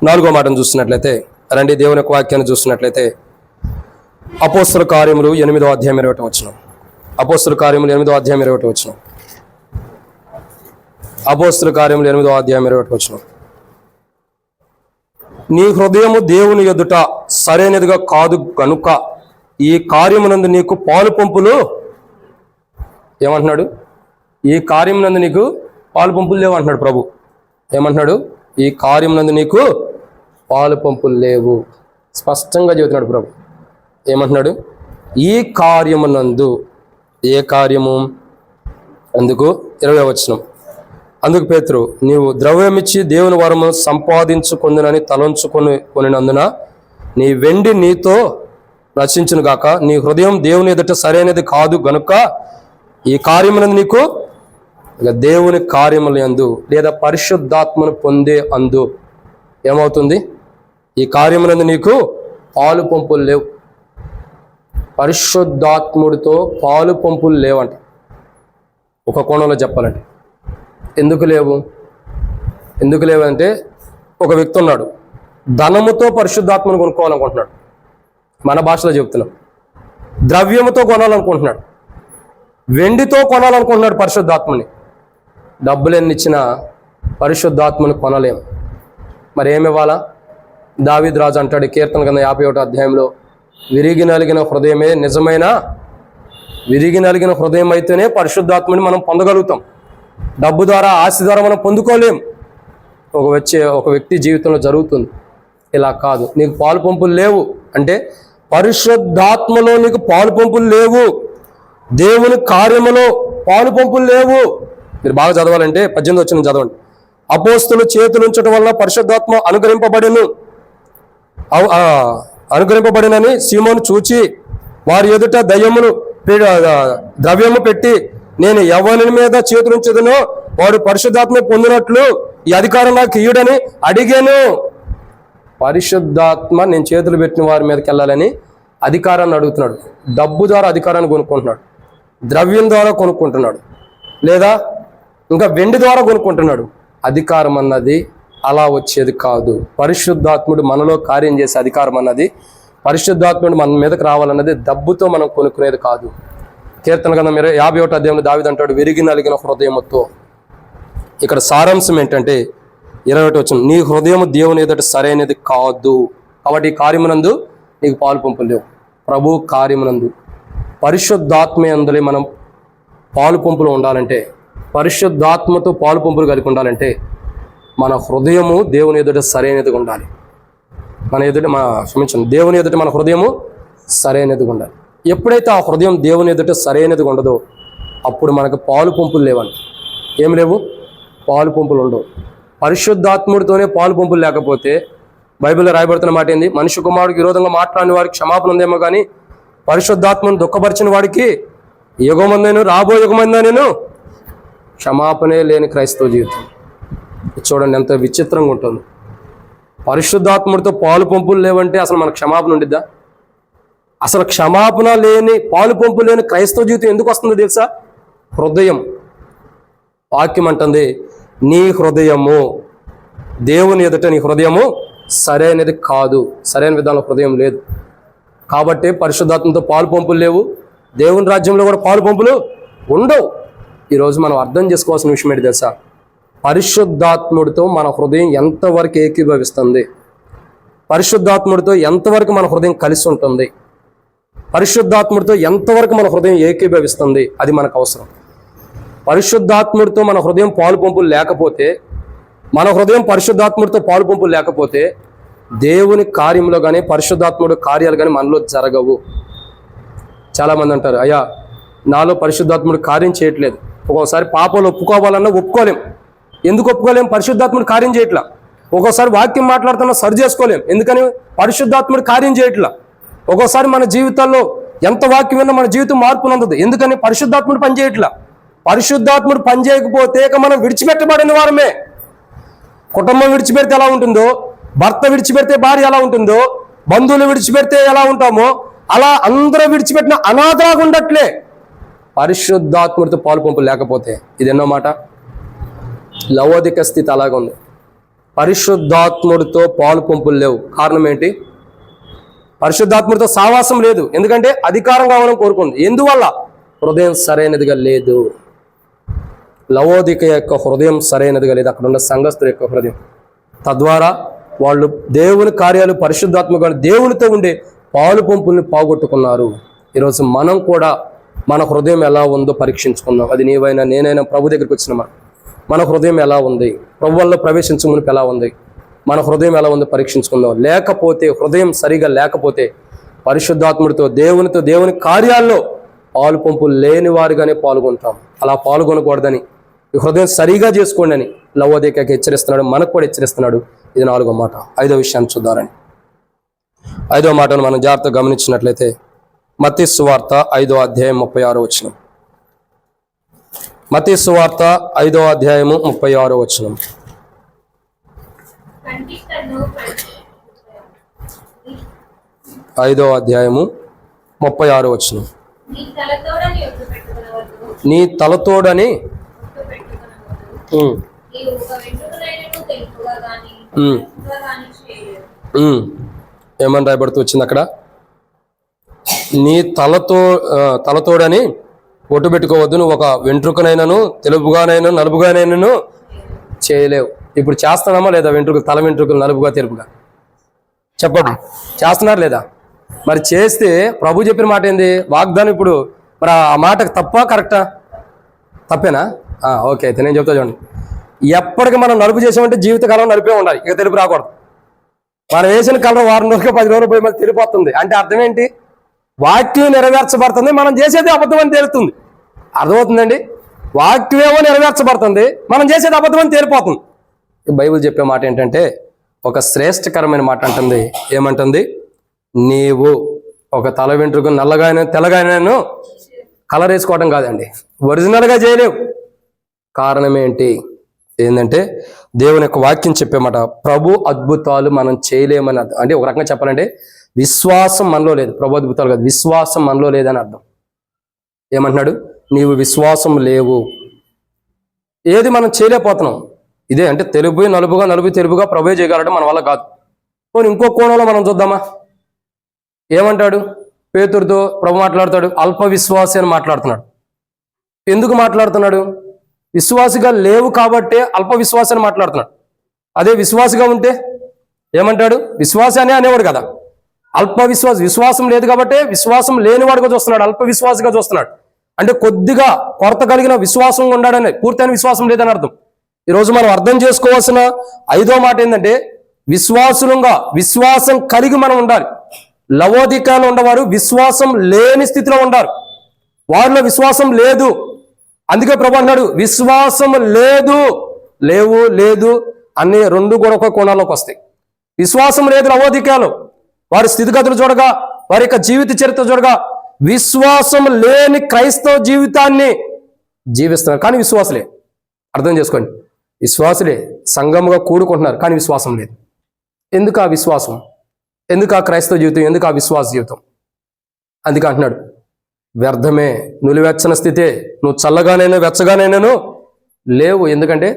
4వ మాటను చూస్తున్నట్లయితే రండి, దేవుని యొక్క వాక్యాన్ని చూస్తున్నట్లయితే అపోస్తల కార్యములు 8వ అధ్యాయం 21వ వచనం. అపోస్తల కార్యములు 8వ అధ్యాయం 21వ వచనం. అపోస్తల కార్యములు 8వ అధ్యాయం 21వ వచనం. నీ హృదయము దేవుని ఎదుట సరైనదిగా కాదు గనుక ఈ కార్యమునందు నీకు పాలు పంపులు ఏమంటున్నాడు? ఈ కార్యమునందు నీకు పాలు పంపులు లేవు అంటున్నాడు ప్రభు. ఏమంటున్నాడు? ఈ కార్యమునందు నీకు పాలు పంపులు లేవు. స్పష్టంగా చెబుతున్నాడు ప్రభు. ఏమంటున్నాడు? ఈ కార్యమునందు. ఏ కార్యము? అందుకు 20వ వచనం. అందుకు పేతురు, నీవు ద్రవ్యమిచ్చి దేవుని వరము సంపాదించుకుందునని తలంచుకొనినందున నీ వెండి నీతో రచించును గాక. నీ హృదయం దేవుని ఎదుట సరైనది కాదు గనుక ఈ కార్యమునందు నీకు, ఇక దేవుని కార్యములందు లేదా పరిశుద్ధాత్మను పొందే అందు ఏమవుతుంది? ఈ కార్యమునందు నీకు పాలు పంపులు లేవు. పరిశుద్ధాత్ముడితో పాలు పంపులు లేవంట. ఒక కోణంలో చెప్పాలంటే ఎందుకు లేవు? ఎందుకు లేవంటే, ఒక వ్యక్తి ఉన్నాడు, ధనముతో పరిశుద్ధాత్మను కొనుక్కోవాలనుకుంటున్నాడు. మన భాషలో చెప్తున్నాం. ద్రవ్యముతో కొనాలనుకుంటున్నాడు, వెండితో కొనాలనుకుంటున్నాడు పరిశుద్ధాత్మని. డబ్బులు ఎన్ని ఇచ్చినా పరిశుద్ధాత్మని కొనలేము. మరి ఏమి ఇవ్వాలా? దావీదు రాజు అంటాడు కీర్తన గ్రంథం 51వ అధ్యాయంలో, విరిగి నలిగిన హృదయమే నిజమైన, విరిగి నలిగిన హృదయం అయితేనే పరిశుద్ధాత్మని మనం పొందగలుగుతాం. డబ్బు ద్వారా, ఆశ ద్వారా మనం పొందుకోలేం. ఒక వ్యక్తి జీవితంలో జరుగుతుంది. ఇలా కాదు, నీకు పాలు పంపులు లేవు అంటే పరిశుద్ధాత్మలో నీకు పాలు పంపులు లేవు, దేవుని కార్యములో పాలు పంపులు లేవు. మీరు బాగా చదవాలంటే 18వ వచనం చదవండి. అపోస్తులు చేతులు ఉంచడం వల్ల పరిశుద్ధాత్మ అనుగ్రహింపబడినని సీమోను చూచి వారి ఎదుట ద్రవ్యము పెట్టి, నేను ఎవరి మీద చేతులు ఉంచదునో వాడు పరిశుద్ధాత్మ పొందినట్లు ఈ అధికారం నాకు ఇయ్యుడని అడిగాను. పరిశుద్ధాత్మ నేను చేతులు పెట్టిన వారి మీదకి వెళ్ళాలని అధికారాన్ని అడుగుతున్నాడు. డబ్బు ద్వారా అధికారాన్ని కొనుక్కుంటున్నాడు, ద్రవ్యం ద్వారా కొనుక్కుంటున్నాడు, లేదా ఇంకా వెండి ద్వారా కొనుక్కుంటున్నాడు. అధికారం అన్నది అలా వచ్చేది కాదు. పరిశుద్ధాత్ముడు మనలో కార్యం చేసే అధికారం అన్నది, పరిశుద్ధాత్ముడు మన మీదకి రావాలన్నది డబ్బుతో మనం కొనుక్కునేది కాదు. కీర్తన గ్రంథం 51వ అధ్యాయంలో దావీదు అంటాడు, విరిగి నలిగిన హృదయముతో. ఇక్కడ సారాంశం ఏంటంటే 21వ వచనం, నీ హృదయము దేవుని ఎదుట సరైనది కాదు కాబట్టి ఈ కార్యమునందు నీకు పాలు పంపులు లేవు. ప్రభు కార్యమునందు పరిశుద్ధాత్మ అందులో మనం పాలు పంపులు ఉండాలంటే, పరిశుద్ధాత్మతో పాలు పంపులు కలిగి ఉండాలంటే మన హృదయము దేవుని ఎదుట సరైనదిగా ఉండాలి. దేవుని ఎదుట మన హృదయము సరైనదిగా ఉండాలి. ఎప్పుడైతే ఆ హృదయం దేవుని ఎదుట సరైనదిగా ఉండదో అప్పుడు మనకు పాలు పంపులు లేవండి. ఏం లేవు? పాలు పంపులు ఉండవు. పరిశుద్ధాత్ముడితోనే పాలు పంపులు లేకపోతే బైబిల్లో రాయబడుతున్న మాట ఏంది? మనిషి కుమారుడికి విరోధంగా మాట్లాడిన వారికి క్షమాపణ ఉందేమో కానీ పరిశుద్ధాత్మను దుఃఖపరిచిన వాడికి యుగమందేను రాబోయే యుగమందేను క్షమాపణే లేని క్రైస్తవ జీవితం. చూడండి ఎంత విచిత్రంగా ఉంటుంది. పరిశుద్ధాత్ముడితో పాలు పంపులు లేవంటే అసలు మనకు క్షమాపణ ఉండిద్దా? అసలు క్షమాపణ లేని, పాలు పంపు లేని క్రైస్తవ జీవితం ఎందుకు వస్తుందో తెలుసా? హృదయం. వాక్యం అంటుంది, నీ హృదయము దేవుని ఎదుట నీ హృదయము సరైనది కాదు, సరైన విధానంలో హృదయం లేదు. కాబట్టి పరిశుద్ధాత్మతో పాలు పంపులు లేవు, దేవుని రాజ్యంలో కూడా పాలు పంపులు ఉండవు. ఈరోజు మనం అర్థం చేసుకోవాల్సిన విషయం ఏంటి తెలుసా? పరిశుద్ధాత్ముడితో మన హృదయం ఎంతవరకు ఏకీభవిస్తుంది, పరిశుద్ధాత్ముడితో ఎంతవరకు మన హృదయం కలిసి ఉంటుంది, పరిశుద్ధాత్ముడితో ఎంతవరకు మన హృదయం ఏకీభవిస్తుంది, అది మనకు అవసరం. పరిశుద్ధాత్ముడితో మన హృదయం పాలు పంపులు లేకపోతే, మన హృదయం పరిశుద్ధాత్ముడితో పాలు పంపులు లేకపోతే దేవుని కార్యంలో కానీ పరిశుద్ధాత్ముడి కార్యాలు కానీ మనలో జరగవు. చాలామంది అంటారు, అయ్యా నాలో పరిశుద్ధాత్ముడు కార్యం చేయట్లేదు. ఒక్కోసారి పాపంలో ఒప్పుకోవాలన్నా ఒప్పుకోలేం. ఎందుకు ఒప్పుకోలేం? పరిశుద్ధాత్ముడు కార్యం చేయట్లా. ఒక్కోసారి వాక్యం మాట్లాడుతున్నా సరి చేసుకోలేం. ఎందుకని? పరిశుద్ధాత్ముడు కార్యం చేయట్లా. ఒక్కోసారి మన జీవితాల్లో ఎంత వాక్యం విన్నా మన జీవితం మార్పు నందదు. ఎందుకని? పరిశుద్ధాత్ముడు పనిచేయట్లా. పరిశుద్ధాత్ముడు పనిచేయకపోతే ఇక మనం విడిచిపెట్టబడిన వారమే. కుటుంబం విడిచిపెడితే ఎలా ఉంటుందో, భర్త విడిచిపెడితే భార్య ఎలా ఉంటుందో, బంధువులు విడిచిపెడితే ఎలా ఉంటామో అలా అందరూ విడిచిపెట్టిన అనాథలాగా ఉండట్లే పరిశుద్ధాత్ముడితో పాలు పంపులు లేకపోతే. ఇది ఎన్నో మాట. లవోదిక స్థితి అలాగ ఉంది. పరిశుద్ధాత్ముడితో పాలు పంపులు లేవు. కారణం ఏంటి? పరిశుద్ధాత్ముడితో సావాసం లేదు. ఎందుకంటే అధికారం కావాలని కోరుకుంది. ఎందువల్ల? హృదయం సరైనదిగా లేదు. లవోదిక యొక్క హృదయం సరైనదిగా లేదు, అక్కడ ఉన్న సంఘస్థుల యొక్క హృదయం. తద్వారా వాళ్ళు దేవుని కార్యాలు పరిశుద్ధాత్మక దేవునితో ఉండే పాలు పంపుల్ని పోగొట్టుకున్నారు. ఈరోజు మనం కూడా మన హృదయం ఎలా ఉందో పరీక్షించుకుందాం. అది నీవైనా నేనైనా ప్రభు దగ్గరికి వచ్చిన మన హృదయం ఎలా ఉంది, ప్రభు వల్ల ప్రవేశించే మునుపు ఎలా ఉంది, మన హృదయం ఎలా ఉందో పరీక్షించుకుందాం. లేకపోతే హృదయం సరిగా లేకపోతే పరిశుద్ధాత్ముడితో దేవుని కార్యాల్లో పాలు పంపులు లేని వారిగానే పాల్గొంటాం. అలా పాల్గొనకూడదని, ఈ హృదయం సరిగా చేసుకోండి అని లవోదికకి హెచ్చరిస్తున్నాడు, మనకు కూడా హెచ్చరిస్తున్నాడు. ఇది 4వ మాట. 5వ విషయాన్ని చూద్దారని. 5వ మాటను మనం జాగ్రత్తగా గమనించినట్లయితే మత్తయి సువార్త 5వ అధ్యాయం 36వ వచనం. మత్తయి సువార్త 5వ అధ్యాయము 36వ వచనం. 5వ అధ్యాయము 36వ వచనం. నీ తలతోడని ఏమని రాయబడుతూ వచ్చింది అక్కడ? నీ తలతోడని ఒట్టు పెట్టుకోవద్దు, నువ్వు ఒక వెంట్రుకనైనాను తెలుపుగానైనా నలుపుగానైనాను చేయలేవు. ఇప్పుడు చేస్తున్నామా లేదా? తల వెంట్రుకలు నలుపుగా తెలుపుగా చెప్పండి, చేస్తున్నారు లేదా? మరి చేస్తే ప్రభు చెప్పిన మాట ఏంది? వాగ్దానం. ఇప్పుడు మరి ఆ మాట తప్పా కరెక్టా? తప్పేనా? ఓకే, అయితే నేను చెప్తా చూడండి. ఎప్పటికి మనం నలుపు చేసామంటే జీవితకాలం నలిపే ఉండాలి, ఇక తెలుపు రాకూడదు. మనం వేసిన కలర్ వారం రోజులు 10 రోజులు పోయి మళ్ళీ తెలిపోతుంది అంటే అర్థం ఏంటి? వాక్యం నెరవేర్చబడుతుంది, మనం చేసేది అబద్ధం అని తేలుతుంది. అర్థమవుతుందండి? వాక్యమేమో నెరవేర్చబడుతుంది, మనం చేసేది అబద్ధం అని తేలిపోతుంది. బైబిల్ చెప్పే మాట ఏంటంటే ఒక శ్రేష్టకరమైన మాట అంటుంది. ఏమంటుంది? నీవు ఒక తల వెంట్రుక నల్లగానే తెల్లగానే కలర్ వేసుకోవడం కాదండి, ఒరిజినల్గా చేయలేవు. కారణం ఏంటంటే దేవుని యొక్క వాక్యం చెప్పేమాట, ప్రభు అద్భుతాలు మనం చేయలేమని అర్థం. అంటే ఒక రకంగా చెప్పాలంటే విశ్వాసం మనలో లేదు. ప్రభు అద్భుతాలు కాదు, విశ్వాసం మనలో లేదని అర్థం. ఏమంటున్నాడు? నీవు విశ్వాసం లేవు, ఏది మనం చేయలేకపోతున్నాం. ఇదే అంటే తెలుపు నలుపుగా నలుపు తెలుపుగా ప్రభు చేయగలడం మన వల్ల కాదు. పోనీ ఇంకో కోణంలో మనం చూద్దామా? ఏమంటాడు? పేతురుతో ప్రభు మాట్లాడతాడు, అల్ప విశ్వాసి అని మాట్లాడుతున్నాడు. ఎందుకు మాట్లాడుతున్నాడు? విశ్వాసిగా లేవు కాబట్టే అల్ప విశ్వాసి అని మాట్లాడుతున్నాడు. అదే విశ్వాసిగా ఉంటే ఏమంటాడు? విశ్వాసి అనే అనేవాడు కదా. అల్ప విశ్వాసం లేదు కాబట్టి విశ్వాసం లేనివాడుగా చూస్తున్నాడు, అల్ప విశ్వాసిగా చూస్తున్నాడు. అంటే కొద్దిగా కొరత కలిగిన విశ్వాసం ఉన్నాడని, పూర్తయిన విశ్వాసం లేదని అర్థం. ఈరోజు మనం అర్థం చేసుకోవాల్సిన 5వ మాట ఏంటంటే విశ్వాసం కలిగి మనం ఉండాలి. లవోదికలో ఉన్నవారు విశ్వాసం లేని స్థితిలో ఉండారు, వారిలో విశ్వాసం లేదు. అందుకే ప్రభు అన్నాడు విశ్వాసం లేదు అనే రెండు కూడా ఒక కోణాల్లోకి వస్తాయి. విశ్వాసం లేదు లవోదికలో, వారి స్థితిగతులు చూడగా, వారి యొక్క జీవిత చరిత్ర చూడగా విశ్వాసం లేని క్రైస్తవ జీవితాన్ని జీవిస్తున్నారు. కానీ విశ్వాసులే, అర్థం చేసుకోండి, విశ్వాసులే సంఘముగా కూడుకుంటున్నారు, కానీ విశ్వాసం లేదు. ఎందుకు ఆ విశ్వాసం? ఎందుకు ఆ క్రైస్తవ జీవితం? ఎందుకు ఆ విశ్వాస జీవితం? అందుకే అంటున్నాడు వ్యర్థమే, నులివెచ్చని స్థితే, నువ్వు చల్లగానైనా వెచ్చగానైనాను లేవు. ఎందుకంటే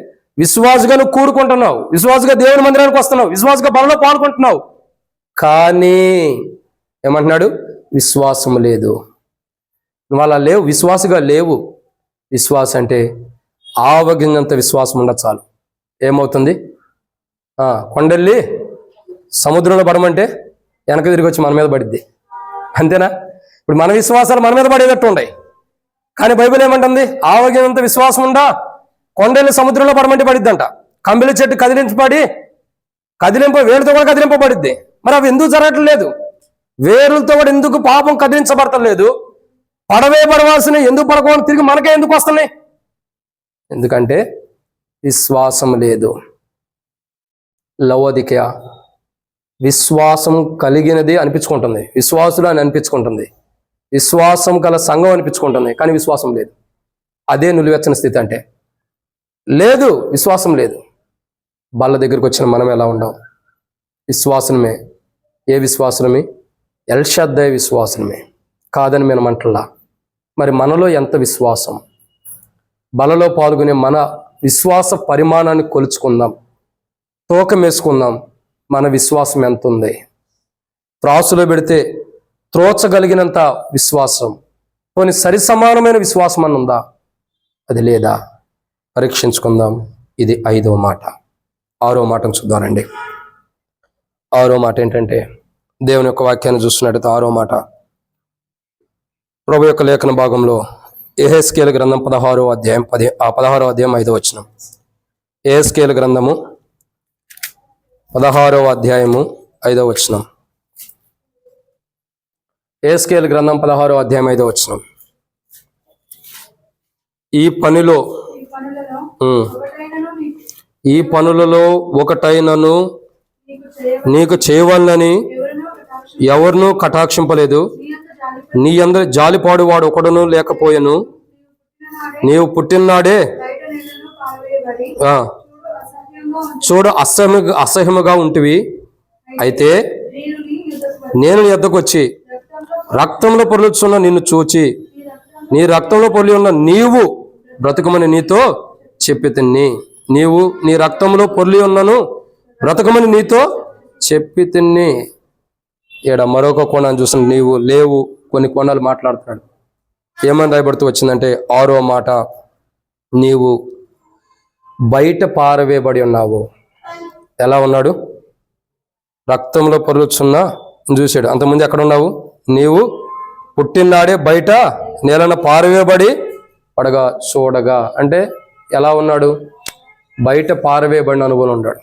విశ్వాసగా నువ్వు కూడుకుంటున్నావు, విశ్వాసగా దేవుని మందిరానికి వస్తున్నావు, విశ్వాసగా బలలో పాల్గొంటున్నావు, కానీ ఏమంటున్నాడు? విశ్వాసం లేదు. నువ్వు అలా లేవు, విశ్వాసగా లేవు. విశ్వాసం అంటే ఆవగింజంత విశ్వాసం ఉండదు చాలు. ఏమవుతుంది? కొండెళ్ళి సముద్రంలో పడమంటే వెనక తిరిగి వచ్చి మన మీద పడిద్ది, అంతేనా? ఇప్పుడు మన విశ్వాసాలు మన మీద పడేటట్టు ఉన్నాయి, కానీ బైబిల్ ఏమంటుంది? ఆవగింజంత విశ్వాసం ఉండా కొండెళ్ళి సముద్రంలో పడమంటే పడిద్దంట. కంబిలి చెట్టు వేరుతో కూడా కదిలింపబడిద్ది. మరి అవి ఎందుకు జరగట్లేదు? వేరులతో కూడా ఎందుకు పాపం కదిలించబడతలేదు? పడవలసిన ఎందుకు పడకూడదు, తిరిగి మనకే ఎందుకు వస్తున్నాయి? ఎందుకంటే విశ్వాసం లేదు. లవోదికయ విశ్వాసం కలిగినది అనిపించుకుంటుంది, విశ్వాసులు అని అనిపించుకుంటుంది, విశ్వాసం గల సంఘం అనిపించుకుంటుంది, కానీ విశ్వాసం లేదు. అదే నులివెచ్చని స్థితి అంటే లేదు, విశ్వాసం లేదు. బల్ల దగ్గరికి వచ్చిన మనం ఎలా ఉండం? విశ్వాసమే. ఏ విశ్వాసమే? ఎల్షద్దై విశ్వాసమే, కాదని మనం అంటలా. మరి మనలో ఎంత విశ్వాసం? బలలో పాల్గొనే మన విశ్వాస పరిమాణాన్ని కొలుచుకుందాం. తూకం వేసుకుందాం, మన విశ్వాసం ఎంత ఉంది. త్రాసులో పెడితే త్రోచగలిగినంత విశ్వాసం, కొన్ని సరి సమానమైన విశ్వాసం అని ఉందా? అది లేదా? పరీక్షించుకుందాం. ఇది 5వ మాట. 6వ మాటను చూద్దామండి. 6వ మాట ఏంటంటే, దేవుని యొక్క వాక్యాన్ని చూస్తున్నట్టయితే 6వ మాట ప్రభు యొక్క లేఖన భాగంలో యెహెజ్కేలు గ్రంథం 16వ అధ్యాయం 5వ వచనం. యెహెజ్కేలు గ్రంథము 16వ అధ్యాయము 5వ వచనం. యెహెజ్కేలు గ్రంథం 16వ అధ్యాయం 5వ వచనం. ఈ పనులలో ఒకటైనను నీకు చేయవలనని ఎవరినూ కటాక్షింపలేదు. నీ అందరి జాలిపాడు వాడు ఒకడును లేకపోయెను. నీవు పుట్టిననాడే చూడ అసహ్యముగా ఉంటివి. అయితే నేను నీ యొద్దకు వచ్చి రక్తంలో పొర్లుచున్న నిన్ను చూచి, నీ రక్తంలో పొర్లి ఉన్న నీవు బ్రతుకమని నీతో చెప్పి తిన్ని. నీవు నీ రక్తంలో పొర్లి ఉన్నను బ్రతకమని నీతో చెప్పి తిన్ని. ఈడ మరొక కోణాన్ని చూసిన నీవు లేవు, కొన్ని కోణాలు మాట్లాడుతున్నాడు. ఏమని రాయబడుతూ వచ్చిందంటే 6వ మాట, నీవు బయట పారవేయబడి ఉన్నావు. ఎలా ఉన్నాడు? రక్తంలో పొర్లుచున్న చూశాడు. అంతకుముందు ఎక్కడ ఉన్నావు? నీవు పుట్టినాడే బయట నేలన పారవేయబడి పడగా చూడగా, అంటే ఎలా ఉన్నాడు? బయట పారవేయబడిన అనుభవం ఉన్నాడు,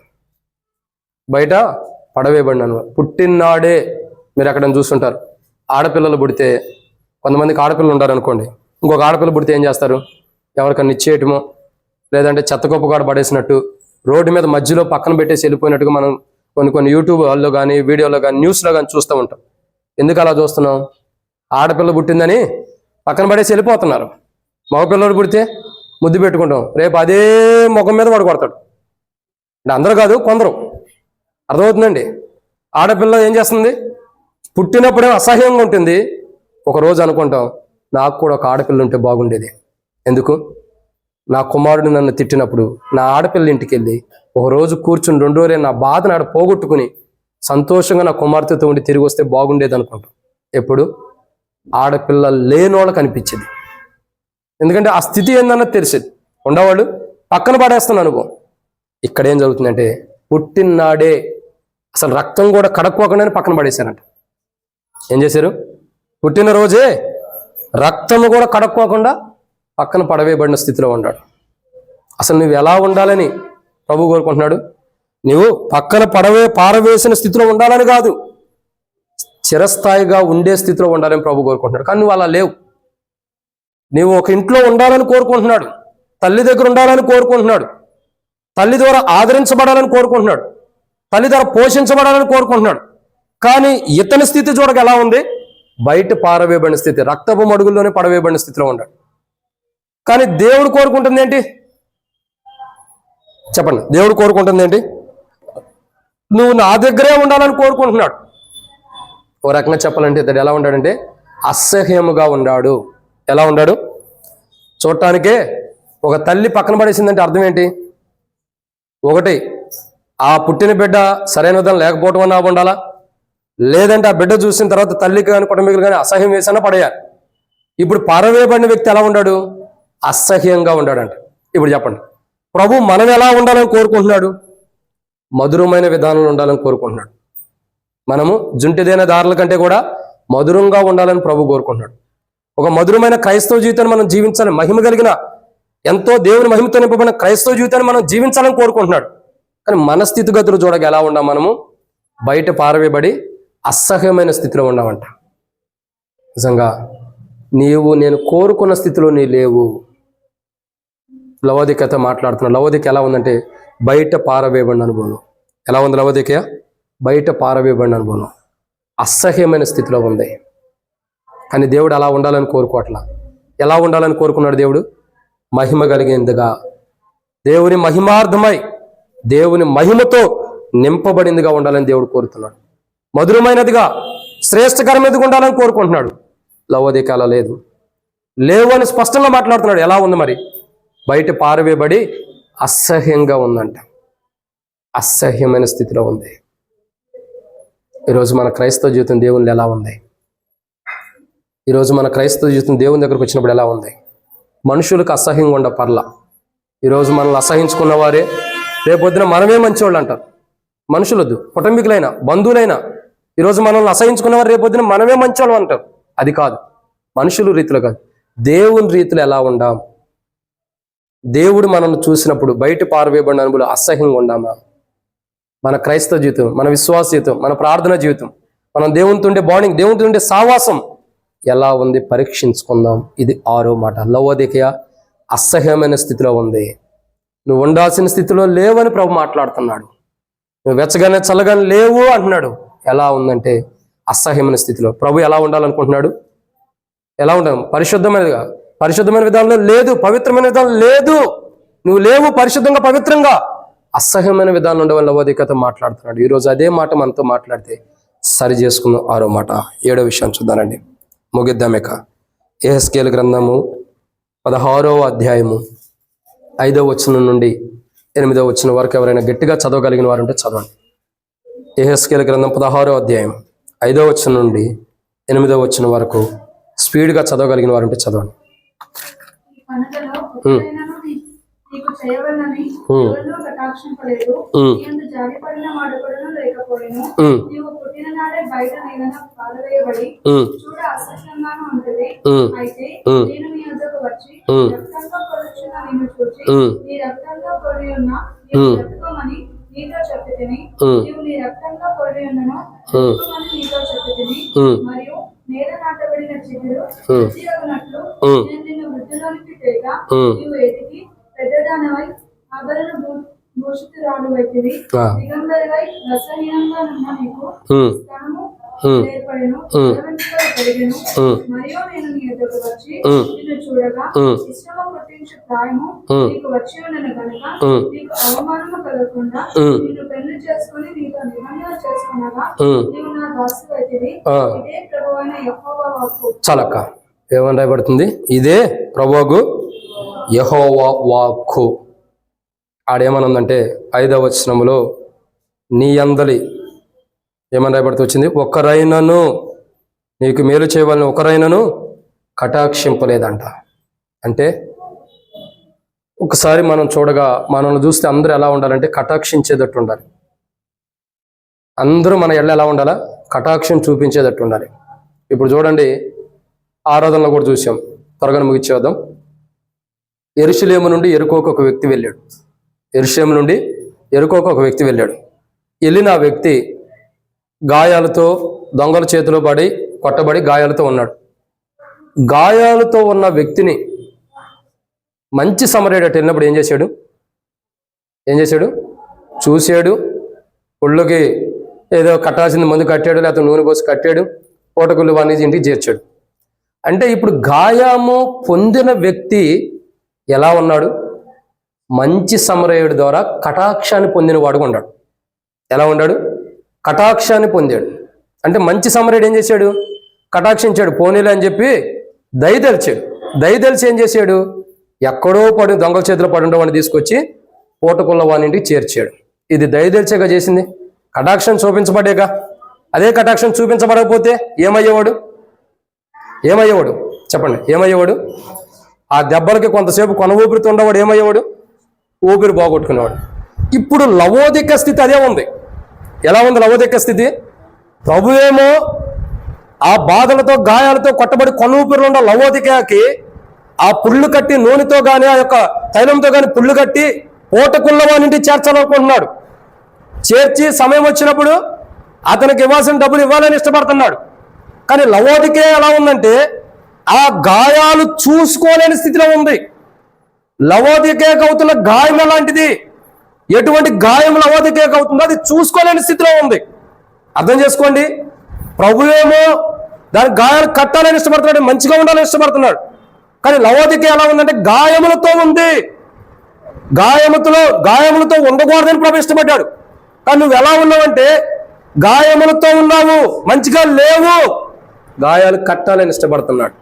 బయట పడవేయబడిన అనుభవం. పుట్టినాడే మీరు ఎక్కడ చూస్తుంటారు, ఆడపిల్లలు పుడితే, కొంతమందికి ఆడపిల్లలు ఉంటారు అనుకోండి, ఇంకొక ఆడపిల్ల పుడితే ఏం చేస్తారు? ఎవరికన్నా ఇచ్చేయటమో, లేదంటే చెత్తకొప్పు కూడా పడేసినట్టు రోడ్డు మీద మధ్యలో పక్కన పెట్టేసి వెళ్ళిపోయినట్టుగా మనం కొన్ని యూట్యూబ్ వాళ్ళు కానీ వీడియోలో కానీ న్యూస్లో కానీ చూస్తూ ఉంటాం. ఎందుకు అలా చూస్తున్నాం? ఆడపిల్ల పుట్టిందని పక్కన పడేసి వెళ్ళిపోతున్నారు. మగపిల్లడు పుడితే ముద్దు పెట్టుకుంటాం, రేపు అదే ముఖం మీద వాడు కొడతాడు. అంటే అందరూ కాదు, కొందరు. అర్థమవుతుందండి? ఆడపిల్ల ఏం చేస్తుంది? పుట్టినప్పుడే అసహ్యంగా ఉంటుంది. ఒకరోజు అనుకుంటాం, నాకు కూడా ఒక ఆడపిల్ల ఉంటే బాగుండేది. ఎందుకు? నా కుమారుడు నన్ను తిట్టినప్పుడు నా ఆడపిల్ల ఇంటికి వెళ్ళి ఒకరోజు కూర్చుని 2 రోజులే నా బాధను ఆడ పోగొట్టుకుని సంతోషంగా నా కుమార్తెతో ఉండి తిరిగి వస్తే బాగుండేది అనుకుంటాం. ఎప్పుడు? ఆడపిల్ల లేనోళ్ళకి అనిపించేది. ఎందుకంటే ఆ స్థితి ఏందన్నది తెలిసేది. ఉండేవాళ్ళు పక్కన పడేస్తున్న అనుభవం. ఇక్కడ ఏం జరుగుతుందంటే, పుట్టినాడే అసలు రక్తం కూడా కడక్కోకుండానే పక్కన పడేశారంట. ఏం చేశారు? పుట్టినరోజే రక్తము కూడా కడక్కోకుండా పక్కన పడవేయబడిన స్థితిలో ఉన్నాడు. అసలు నువ్వు ఎలా ఉండాలని ప్రభు కోరుకుంటున్నాడు? నువ్వు పక్కన పారవేసిన స్థితిలో ఉండాలని కాదు, చిరస్థాయిగా ఉండే స్థితిలో ఉండాలని ప్రభు కోరుకుంటున్నాడు. కానీ నువ్వు అలా లేవు. నీవు ఒక ఇంట్లో ఉండాలని కోరుకుంటున్నాడు, తల్లి దగ్గర ఉండాలని కోరుకుంటున్నాడు, తల్లి ద్వారా ఆదరించబడాలని కోరుకుంటున్నాడు, తల్లి ద్వారా పోషించబడాలని కోరుకుంటున్నాడు. కానీ ఇతని స్థితి చూడక ఎలా ఉంది? బయట పారవేయబడిన స్థితి, రక్తపు మడుగుల్లోనే పడవేయబడిన స్థితిలో ఉన్నాడు. కానీ దేవుడు కోరుకుంటుంది ఏంటి? చెప్పండి, దేవుడు కోరుకుంటుంది ఏంటి? నువ్వు నా దగ్గరే ఉండాలని కోరుకుంటున్నాడు. ఓ రకంగా చెప్పాలంటే ఇతడు ఎలా ఉన్నాడంటే అసహ్యముగా ఉన్నాడు. ఎలా ఉన్నాడు? చూడటానికే ఒక తల్లి పక్కన పడేసిందంటే అర్థం ఏంటి? ఒకటి, ఆ పుట్టిన బిడ్డ సరైన విధంగా లేకపోవటం అన్నా ఉండాలా, లేదంటే ఆ బిడ్డ చూసిన తర్వాత తల్లికి కానీ కుటుంబీకులు కానీ అసహ్యం వేసినా పడేయాలి. ఇప్పుడు పారవేయబడిన వ్యక్తి ఎలా ఉన్నాడు? అసహ్యంగా ఉన్నాడంట. ఇప్పుడు చెప్పండి, ప్రభు మనం ఎలా ఉండాలని కోరుకుంటున్నాడు? మధురమైన విధానంలో ఉండాలని కోరుకుంటున్నాడు. మనము జుంటిదైన దారుల కంటే కూడా మధురంగా ఉండాలని ప్రభు కోరుకుంటున్నాడు. ఒక మధురమైన క్రైస్తవ జీవితాన్ని మనం జీవించాలి. మహిమ కలిగిన, ఎంతో దేవుని మహిమతో నింపబడిన క్రైస్తవ జీవితాన్ని మనం జీవించాలని కోరుకుంటున్నాడు. కానీ మన స్థితిగతులు చూడక ఎలా ఉన్నాం? మనము బయట పారవేయబడి అసహ్యమైన స్థితిలో ఉన్నామంట. నిజంగా నీవు నేను కోరుకున్న స్థితిలో నీ లేవు. లవోదికతో మాట్లాడుతున్నా. లవోదిక ఎలా ఉందంటే బయట పారవేయబడిన అనుభవం. ఎలా ఉంది లవోదిక? బయట పారవేయబడిన అనుభవం, అసహ్యమైన స్థితిలో ఉంది. కానీ దేవుడు అలా ఉండాలని కోరుకోవట్లా. ఎలా ఉండాలని కోరుకున్నాడు దేవుడు? మహిమ కలిగిందిగా, దేవుని మహిమార్థమై దేవుని మహిమతో నింపబడిందిగా ఉండాలని దేవుడు కోరుతున్నాడు. మధురమైనదిగా, శ్రేష్టకరమైనదిగా ఉండాలని కోరుకుంటున్నాడు. లవోదిక అలా లేదు, లేవు అని స్పష్టంగా మాట్లాడుతున్నాడు. ఎలా ఉంది మరి? బయట పారవేయబడి అసహ్యంగా ఉందంట. అసహ్యమైన స్థితిలో ఉంది. ఈరోజు మన క్రైస్తవ జీవితం దేవునిలో ఎలా ఉంది? ఈరోజు మన క్రైస్తవ జీవితం దేవుని దగ్గరకు వచ్చినప్పుడు ఎలా ఉంది? మనుషులకు అసహ్యంగా ఉండ పర్ల. ఈరోజు మనల్ని అసహించుకున్న వారే రేపొద్దున మనమే మంచివాళ్ళు అంటారు. మనుషులొద్దు, కుటుంబీకులైనా బంధువులైనా ఈరోజు మనల్ని అసహించుకున్న వారు రేపొద్దున మనమే మంచివాళ్ళు అంటారు. అది కాదు, మనుషులు రీతిలో కాదు, దేవుని రీతిలో ఎలా ఉండాం? దేవుడు మనల్ని చూసినప్పుడు బయట పారవేయబడిన అనుభవం అసహ్యంగా ఉండామా? మన క్రైస్తవ జీవితం, మన విశ్వాస జీవితం, మన ప్రార్థన జీవితం, మనం దేవునితో ఉండే బాండింగ్, దేవునితో ఉండే సావాసం ఎలా ఉంది పరీక్షించుకుందాం. ఇది 6వ మాట. లవోదికయ అసహ్యమైన స్థితిలో ఉంది. నువ్వు ఉండాల్సిన స్థితిలో లేవని ప్రభు మాట్లాడుతున్నాడు. నువ్వు వెచ్చగానే చల్లగానే లేవు అంటున్నాడు. ఎలా ఉందంటే అసహ్యమైన స్థితిలో. ప్రభు ఎలా ఉండాలనుకుంటున్నాడు? ఎలా ఉండాలి? పరిశుద్ధమైన విధానంలో లేదు, పవిత్రమైన విధానం లేదు. నువ్వు లేవు పరిశుద్ధంగా పవిత్రంగా, అసహ్యమైన విధానం ఉండడం వల్ల లవోదికయతో మాట్లాడుతున్నాడు. ఈరోజు అదే మాట మనతో మాట్లాడితే సరి చేసుకుందాం. 6వ మాట. 7వ విషయం చూద్దానండి, ముగిద్దామేక. యెహెజ్కేలు గ్రంథము 16వ అధ్యాయము 5వ వచనం నుండి 8వ వచనం వరకు ఎవరైనా గట్టిగా చదవగలిగిన వారు ఉంటే చదవండి. యెహెజ్కేలు గ్రంథం 16వ అధ్యాయం 5వ వచనం నుండి 8వ వచనం వరకు స్పీడ్గా చదవగలిగిన వారు ఉంటే చదవండి. నీకు చేయవలనని ఎవరినూ కటాక్షింపలేదు, నీయందు జాలిపడిన వాడెవడునూ లేకపోయెను. నీవు పుట్టిన నాడే బయట నేలన పారవేయబడి చూడ అసహ్యంగానూ ఉంటది. అయితే నేను నీ వద్దకు వచ్చి రక్తంలో పొడుచున్న నిన్ను చూచి నీ రక్తంలో పొడి ఉన్న నీవు బ్రతుకమని నీతో చెప్పితిని. నీవు నీ రక్తంలో పొడి ఉన్నను బ్రతుకమని నీతో చెప్పితిని. మరియు నేల నాటబడిన చిగురు వృద్ధియగునట్లు నేను నిన్ను వృద్ధిలోనికి తేగా నీవు ఎదిగి పెద్దదానవై ఆభరణ భూషితురాలు వైతివి. దిగంబరివై రసహీనంగా ఉన్న నీకు స్థనము ఏర్పడెను, వెంట్రుకలు పెరిగెను. మరియు నేను నీ ఎదుగు వచ్చి నిన్ను చూడగా ఇష్టము పుట్టించు ప్రాయము నీకు వచ్చి ఉన్నను కనుక నీకు అవమానము కలగకుండా నిన్ను పెళ్లి చేసుకుని నీతో నిబంధన చేసుకునగా నీవు నా దాసి వైతివి. ఇదే ప్రభువైన యెహోవా వాక్కు. చాలక్క ఏమని రాయబడుతుంది? ఇదే ప్రభువు యెహోవా వాక్కు. ఆడేమనుందంటే 5వ వచనములో నీ అందలి ఏమని రాయబడుతూ వచ్చింది? ఒక్కరైనను నీకు మేలు చేయవాలని ఒకరైనను కటాక్షింపలేదంట. అంటే ఒకసారి మనం చూడగా మనల్ని చూస్తే అందరూ ఎలా ఉండాలంటే కటాక్షించేటట్టు ఉండాలి. అందరూ మన ఎళ్ళ ఎలా ఉండాలా? కటాక్షం చూపించేటట్టు ఉండాలి. ఇప్పుడు చూడండి, ఆరాధనలో కూడా చూసాం. త్వరగా ముగిచ్చేద్దాం. యెరూషలేము నుండి యెరికోకు ఒక వ్యక్తి వెళ్ళాడు. యెరూషలేము నుండి యెరికోకు ఒక వ్యక్తి వెళ్ళాడు. వెళ్ళిన ఆ వ్యక్తి గాయాలతో, దొంగల చేతిలో పడి కొట్టబడి గాయాలతో ఉన్నాడు. గాయాలతో ఉన్న వ్యక్తిని మంచి సమరయుడు వెళ్ళినప్పుడు ఏం చేశాడు? చూశాడు. ఒళ్ళుకి ఏదో కట్టాల్సింది మందు కట్టాడు, లేకపోతే నూనె పోసి కట్టాడు, పూటకుళ్ళు వాడిని ఇంటికి చేర్చాడు. అంటే ఇప్పుడు గాయము పొందిన వ్యక్తి ఎలా ఉన్నాడు? మంచి సమరయుడి ద్వారా కటాక్షాన్ని పొందిన వాడుగా ఉన్నాడు. ఎలా ఉన్నాడు? కటాక్షాన్ని పొందాడు. అంటే మంచి సమరయుడు ఏం చేశాడు? కటాక్షించాడు. పోనీలే అని చెప్పి దయదలిచి ఏం చేశాడు? ఎక్కడో పడి దొంగల చేతిలో పడి ఉండేవాడిని తీసుకొచ్చి పూటకుళ్ళ వాని ఇంటికి చేర్చాడు. ఇది దయదలిచేగా చేసింది, కటాక్షం చూపించబడేగా. అదే కటాక్షం చూపించబడకపోతే ఏమయ్యేవాడు? చెప్పండి, ఏమయ్యేవాడు? ఆ దెబ్బలకి కొంతసేపు కొన ఊపిరితో ఉండేవాడు ఏమయ్యేవాడు? ఊపిరి బాగొట్టుకునేవాడు. ఇప్పుడు లవోదిక స్థితి అదే ఉంది. ఎలా ఉంది లవోదిక స్థితి? ప్రభువేమో ఆ బాధలతో గాయాలతో కొట్టబడి కొన ఊపిరిలో ఉన్న లవోదికకి ఆ పుళ్ళు కట్టి నూనెతో కానీ ఆ యొక్క తైలంతో కానీ పుళ్ళు కట్టి పూటకుళ్ళవానింటి చేర్చాలనుకుంటున్నాడు. చేర్చి సమయం వచ్చినప్పుడు అతనికి ఇవ్వాల్సిన డబ్బులు ఇవ్వాలని ఇష్టపడుతున్నాడు. కానీ లవోదికే ఎలా ఉందంటే ఆ గాయాలు చూసుకోలేని స్థితిలో ఉంది. లవోదికేకి అవుతున్న గాయం ఎలాంటిది? ఎటువంటి గాయం లవోదికేకి అవుతుందో అది చూసుకోలేని స్థితిలో ఉంది. అర్థం చేసుకోండి. ప్రభువేమో దాని గాయాలు కట్టాలని ఇష్టపడుతున్నాడు, మంచిగా ఉండాలని ఇష్టపడుతున్నాడు. కానీ లవోదికే ఎలా ఉందంటే గాయములతో ఉంది. గాయములతో ఉండకూడదని ప్రభు ఇష్టపడ్డాడు. కానీ నువ్వు ఎలా ఉన్నావంటే గాయములతో ఉన్నావు, మంచిగా లేవు, గాయాలు కట్టాలని ఇష్టపడుతున్నాడు.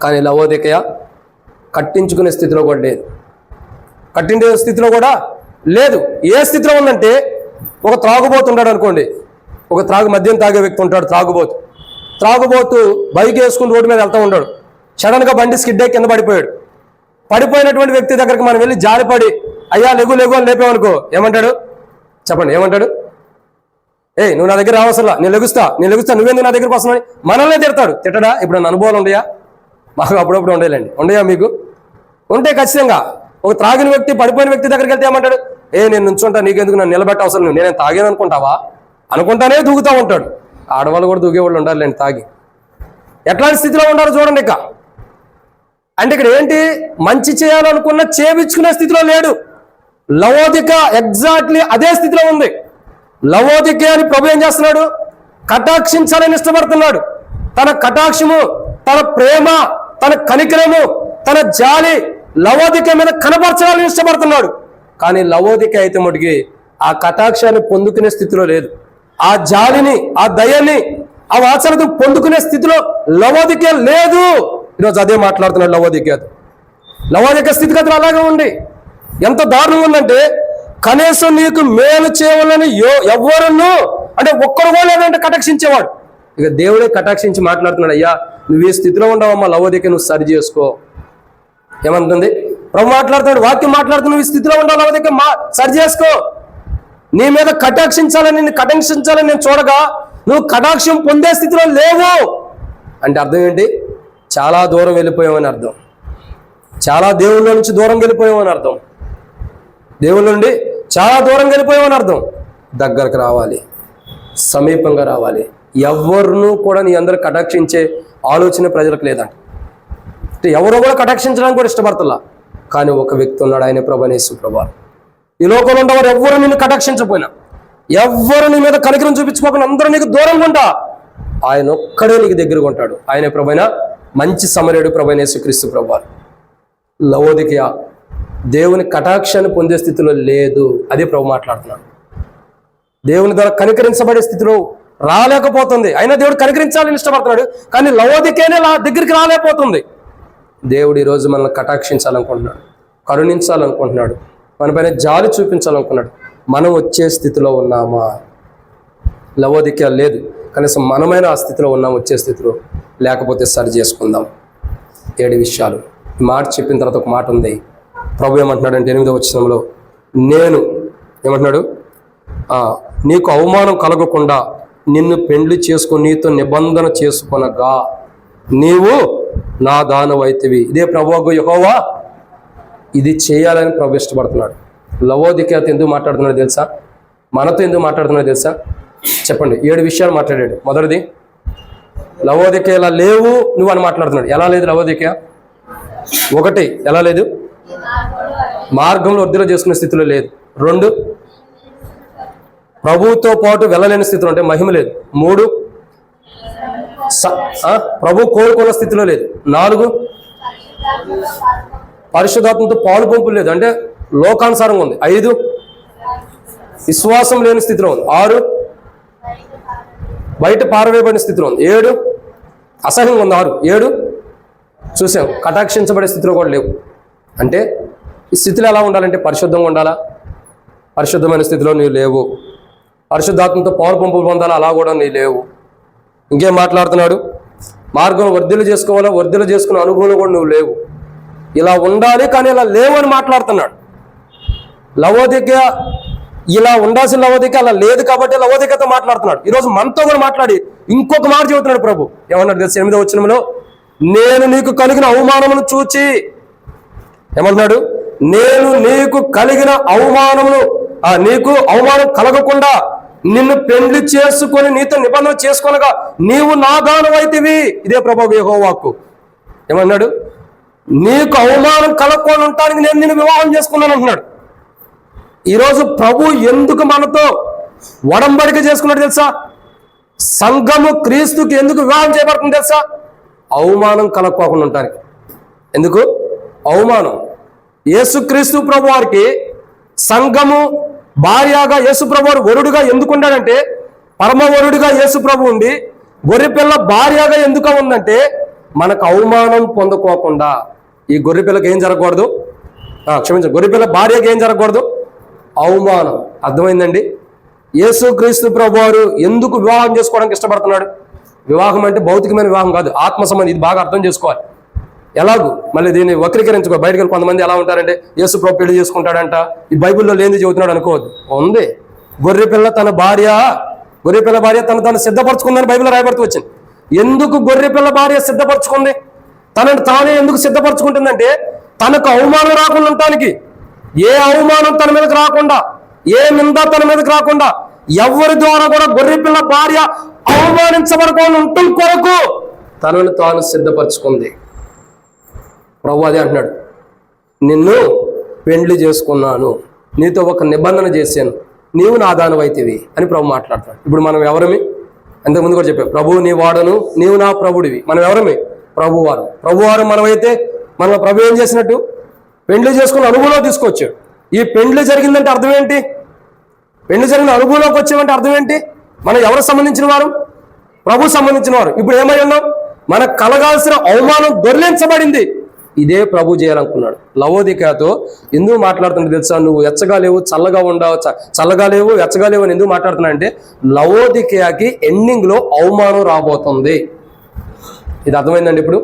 కానీ లవోదికయ కట్టించుకునే స్థితిలో కూడా లేదు. కట్టించే స్థితిలో కూడా లేదు. ఏ స్థితిలో ఉందంటే, ఒక త్రాగుబోతున్నాడు అనుకోండి, మద్యం తాగే వ్యక్తి ఉంటాడు, త్రాగుబోతు బైక్ వేసుకుని రోడ్డు మీద వెళ్తూ ఉంటాడు. సడన్గా బండి స్కిడ్ అయ్యి కింద పడిపోయాడు. పడిపోయినటువంటి వ్యక్తి దగ్గరికి మనం వెళ్ళి జారిపడి అయ్యా లెగు అని లేపామనుకో, ఏమంటాడు చెప్పండి? ఏమంటాడు? నువ్వు నా దగ్గర రావసలా, నేను లెగుస్తా, నువ్వేందుకు నా దగ్గరికి వస్తున్నావు? మనల్నే తిడతాడు. తిట్టడా? ఇప్పుడు నన్ను అనుభవాలు ఉండయా? మాకు అప్పుడప్పుడు ఉండేలేండి. ఉండయా మీకు? ఉంటే ఖచ్చితంగా. ఒక త్రాగిన వ్యక్తి పడిపోయిన వ్యక్తి దగ్గరికి వెళ్తే ఏమంటాడు? నేను నుంచుంటా, నీకెందుకు, నన్ను నిలబెట్ట అవసరం లేదు, నేనేం తాగాను అనుకుంటావా అనుకుంటానే దూకుతూ ఉంటాడు. ఆడవాళ్ళు కూడా దూకేవాళ్ళు ఉండాలి తాగి. ఎట్లాంటి స్థితిలో ఉండాలో చూడండి. ఇక అంటే ఇక్కడ ఏంటి? మంచి చేయాలనుకున్న చేపించుకునే స్థితిలో లేడు. లవోదిక ఎగ్జాక్ట్లీ అదే స్థితిలో ఉంది. లవోదిక అని ప్రభు ఏం చేస్తున్నాడు? కటాక్షించాలని ఇష్టపడుతున్నాడు. తన కటాక్షము, తన ప్రేమ, తన కనికరము, తన జాలి లవోదిక మీద కనపరచాలని ఇష్టపడుతున్నాడు. కానీ లవోదిక అయితే మటుకి ఆ కటాక్షాన్ని పొందుకునే స్థితిలో లేదు. ఆ జాలిని, ఆ దయని, ఆ వాత్సల్యతను పొందుకునే స్థితిలో లవోదిక లేదు. ఈరోజు అదే మాట్లాడుతున్నాడు లవోదిక స్థితిగతులు అలాగే ఉంది. ఎంత దారుణంగా ఉందంటే, కనీసం నీకు మేలు చేయవాలని ఎవరನ್ನು అంటే ఒక్కరు కూడా లేదంటే కటాక్షించేవాడు. ఇక దేవుడే కటాక్షించి మాట్లాడుతున్నాడు, అయ్యా నువ్వు ఈ స్థితిలో ఉండవమ్మా, లవోదిక నువ్వు సరి చేసుకో. ఏమంటుంది ప్రభు? మాట్లాడుతున్నాడు, వాక్యం మాట్లాడుతున్నావు, నువ్వు ఈ స్థితిలో ఉండవు, లవోదిక సరి చేసుకో. నీ మీద కటాక్షించాలని, నిన్ను కటాక్షించాలని నేను చూడగా నువ్వు కటాక్షం పొందే స్థితిలో లేవు అంటే అర్థం ఏంటి? చాలా దూరం వెళ్ళిపోయామని అర్థం. చాలా దేవుళ్ళ నుంచి దూరం వెళ్ళిపోయామని అర్థం. దేవుళ్ళ నుండి చాలా దూరం వెళ్ళిపోయామని అర్థం. దగ్గరకు రావాలి, సమీపంగా రావాలి. ఎవరినూ కూడా నీ అందరూ కటాక్షించే ఆలోచన ప్రజలకు లేదంట. ఎవరో కూడా కటాక్షించడానికి కూడా ఇష్టపడతలా. కానీ ఒక వ్యక్తి ఉన్నాడు, ఆయన ప్రభువైన యేసు ప్రభువు. ఈ లోకంలో ఉన్నవారు ఎవ్వరు నిన్ను కటాక్షించకపోయినా, ఎవ్వరు నీ మీద కనికరం చూపించుకోకుండా అందరూ నీకు దూరంగా ఉంటా, ఆయన ఒక్కడే నీకు దగ్గరగా ఉంటాడు. ఆయన ప్రభువైన మంచి సమరయుడు, ప్రభువైన యేసుక్రీస్తు ప్రభువు. లవోదిక దేవుని కటాక్షాన్ని పొందే స్థితిలో లేదు. అదే ప్రభు మాట్లాడుతున్నాడు. దేవుని ద్వారా కనికరించబడే స్థితిలో రాలేకపోతుంది. అయినా దేవుడు కనికరించాలని ఇష్టపడుతున్నాడు, కానీ లవోదికేనే దగ్గరికి రాలేకపోతుంది. దేవుడు ఈరోజు మనల్ని కటాక్షించాలనుకుంటున్నాడు, కరుణించాలనుకుంటున్నాడు, మనపైన జాలి చూపించాలనుకున్నాడు. మనం వచ్చే స్థితిలో ఉన్నామా? లవోదిక లేదు. కనీసం మనమైన ఆ స్థితిలో ఉన్నాం, వచ్చే స్థితిలో. లేకపోతే సరి చేసుకుందాం. 7 విషయాలు. ఈ మాట చెప్పిన తర్వాత ఒక మాట ఉంది. ప్రభు ఏమంటున్నాడంటే 8వ వచనంలో, నేను ఏమంటున్నాడు? నీకు అవమానం కలగకుండా నిన్ను పెండ్లి చేసుకుని నీతో నిబంధన చేసుకొనగా నీవు నా దానవైతివి. ఇదే ప్రభువు యెహోవా ఇది చేయాలని ప్రభు ఇష్టపడుతున్నాడు. లవోదికతో ఎందుకు మాట్లాడుతున్నాడు తెలుసా? మనతో ఎందుకు మాట్లాడుతున్నాడు తెలుసా? చెప్పండి. 7 విషయాలు మాట్లాడాడు. మొదటిది, లవోదిక ఇలా లేవు నువ్వు అని మాట్లాడుతున్నాడు. ఎలా లేదు లవోదిక? 1, ఎలా లేదు? మార్గంలో వృద్ధిలో చేసుకునే స్థితిలో లేదు. 2, ప్రభువుతో పాటు వెళ్ళలేని స్థితిలో, అంటే మహిమ లేదు. 3, ప్రభు కోరుకున్న స్థితిలో లేదు. 4, పరిశుద్ధాత్మతో పాలు పంపులు లేదు, అంటే లోకానుసారంగా ఉంది. 5, విశ్వాసం లేని స్థితిలో ఉంది. 6, బయట పారవేయబడిన స్థితిలో ఉంది. 7, అసహ్యంగా ఉంది. 6, 7 చూసాం, కటాక్షించబడే స్థితిలో కూడా లేవు. అంటే ఈ స్థితిలో ఎలా ఉండాలంటే పరిశుద్ధంగా ఉండాలా? పరిశుద్ధమైన స్థితిలో నీవు లేవు. పరిశుద్ధాత్మతో పాలు పంపులు పొందాలా? అలా కూడా నీ లేవు. ఇంకేం మాట్లాడుతున్నాడు? మార్గం వర్ధిలు చేసుకోవాలా? వర్ధిలు చేసుకునే అనుభవం కూడా నువ్వు లేవు. ఇలా ఉండాలి కానీ ఇలా లేవు అని మాట్లాడుతున్నాడు. లవోదిక ఇలా ఉండాల్సిన లవోదిక అలా లేదు కాబట్టి లవోదికతో మాట్లాడుతున్నాడు. ఈరోజు మనతో కూడా మాట్లాడి ఇంకొక మాట చెబుతున్నాడు ప్రభు. ఏమన్నాడు తెలుసు? 8వ వచనంలో, నేను నీకు కలిగిన అవమానమును చూచి, ఏమంటున్నాడు? నేను నీకు కలిగిన అవమానమును, నీకు అవమానం కలగకుండా నిన్ను పెండ్లి చేసుకొని నీతో నిబంధన చేసుకొనగా నీవు నా దానవైతివి. ఇదే ప్రభువు యెహోవాకు. ఏమన్నాడు? నీకు అవమానం కలగకుండా ఉండటానికి నేను నిన్ను వివాహం చేసుకున్నాను అంటున్నాడు. ఈరోజు ప్రభు ఎందుకు మనతో ఒడంబడిక చేసుకున్నాడు తెలుసా? సంఘము క్రీస్తుకి ఎందుకు వివాహం చేయబడుతుంది తెలుసా? అవమానం కలగకుండా ఉండటానికి. ఎందుకు అవమానం? యేసుక్రీస్తు ప్రభు వారికి సంఘము భార్యగా యేసు ప్రభు వారు వరుడుగా ఎందుకు ఉన్నాడంటే, పరమ వరుడుగా యేసు ప్రభు ఉండి గొర్రెపిల్ల భార్యగా ఎందుకు ఉందంటే మనకు అవమానం పొందుకోకుండా. ఈ గొర్రెపిల్లకి ఏం జరగకూడదు? క్షమించండి, గొర్రెపిల్ల భార్యకి ఏం జరగకూడదు? అవమానం. అర్థమైందండి? యేసుక్రీస్తు ప్రభువారు ఎందుకు వివాహం చేసుకోవడానికి ఇష్టపడుతున్నాడు? వివాహం అంటే భౌతికమైన వివాహం కాదు, ఆత్మ సంబంధం. ఇది బాగా అర్థం చేసుకోవాలి. ఎలాగూ మళ్ళీ దీన్ని వక్రీకరించుకో. బయటకు వెళ్ళి కొంతమంది ఎలా ఉంటారంటే యేసు ప్రభు పెళ్లి చేసుకుంటాడంట, ఈ బైబిల్లో లేనిది చెబుతున్నాడు అనుకోవద్దు. ఉంది. గొర్రెపిల్ల భార్య తను సిద్ధపరచుకుందని బైబిల్లో రాయబడుతూ వచ్చింది. ఎందుకు గొర్రెపిల్ల భార్య సిద్ధపరచుకుంది? తనను తానే ఎందుకు సిద్ధపరచుకుంటుందంటే తనకు అవమానం రాకుండా ఉండటానికి. ఏ అవమానం తన మీదకి రాకుండా, ఏ నింద తన మీదకి రాకుండా, ఎవరి ద్వారా కూడా గొర్రెపిల్ల భార్య అవమానించబడకుండా ఉండటం కొరకు తనను తాను సిద్ధపరచుకుంది. ప్రభు అదే అంటున్నాడు, నిన్ను పెండ్లి చేసుకున్నాను, నీతో ఒక నిబంధన చేశాను, నీవు నా దానివైతివి అని ప్రభు మాట్లాడతాడు. ఇప్పుడు మనం ఎవరమి? అంతకుముందు కూడా చెప్పాం, ప్రభువు నీ వాడను, నీవు నా ప్రభుడివి. మనం ఎవరమి? ప్రభువారు మనమైతే మన ప్రభు ఏం చేసినట్టు? పెండ్లి చేసుకున్న అనుభవంలో తీసుకొచ్చాడు. ఈ పెండ్లి జరిగిందంటే అర్థం ఏంటి? పెండ్లి జరిగిన అనుభవంలోకి వచ్చామంటే అర్థం ఏంటి? మనం ఎవరు సంబంధించిన వారు? ప్రభు సంబంధించిన వారు. ఇప్పుడు ఏమై ఉన్నాం? మనకు కలగాల్సిన అవమానం దొర్లించబడింది. ఇదే ప్రభు చేయాలనుకున్నాడు. లవోదికయతో ఎందుకు మాట్లాడుతుంటే తెలుసా? నువ్వు ఎచ్చగా లేవు, చల్లగా ఉండవు, చల్లగా లేవు, ఎచ్చగా లేవు అని ఎందుకు మాట్లాడుతున్నా అంటే లవోదికయకి ఎండింగ్ లో అవమానం రాబోతుంది. ఇది అర్థమైందండి? ఇప్పుడు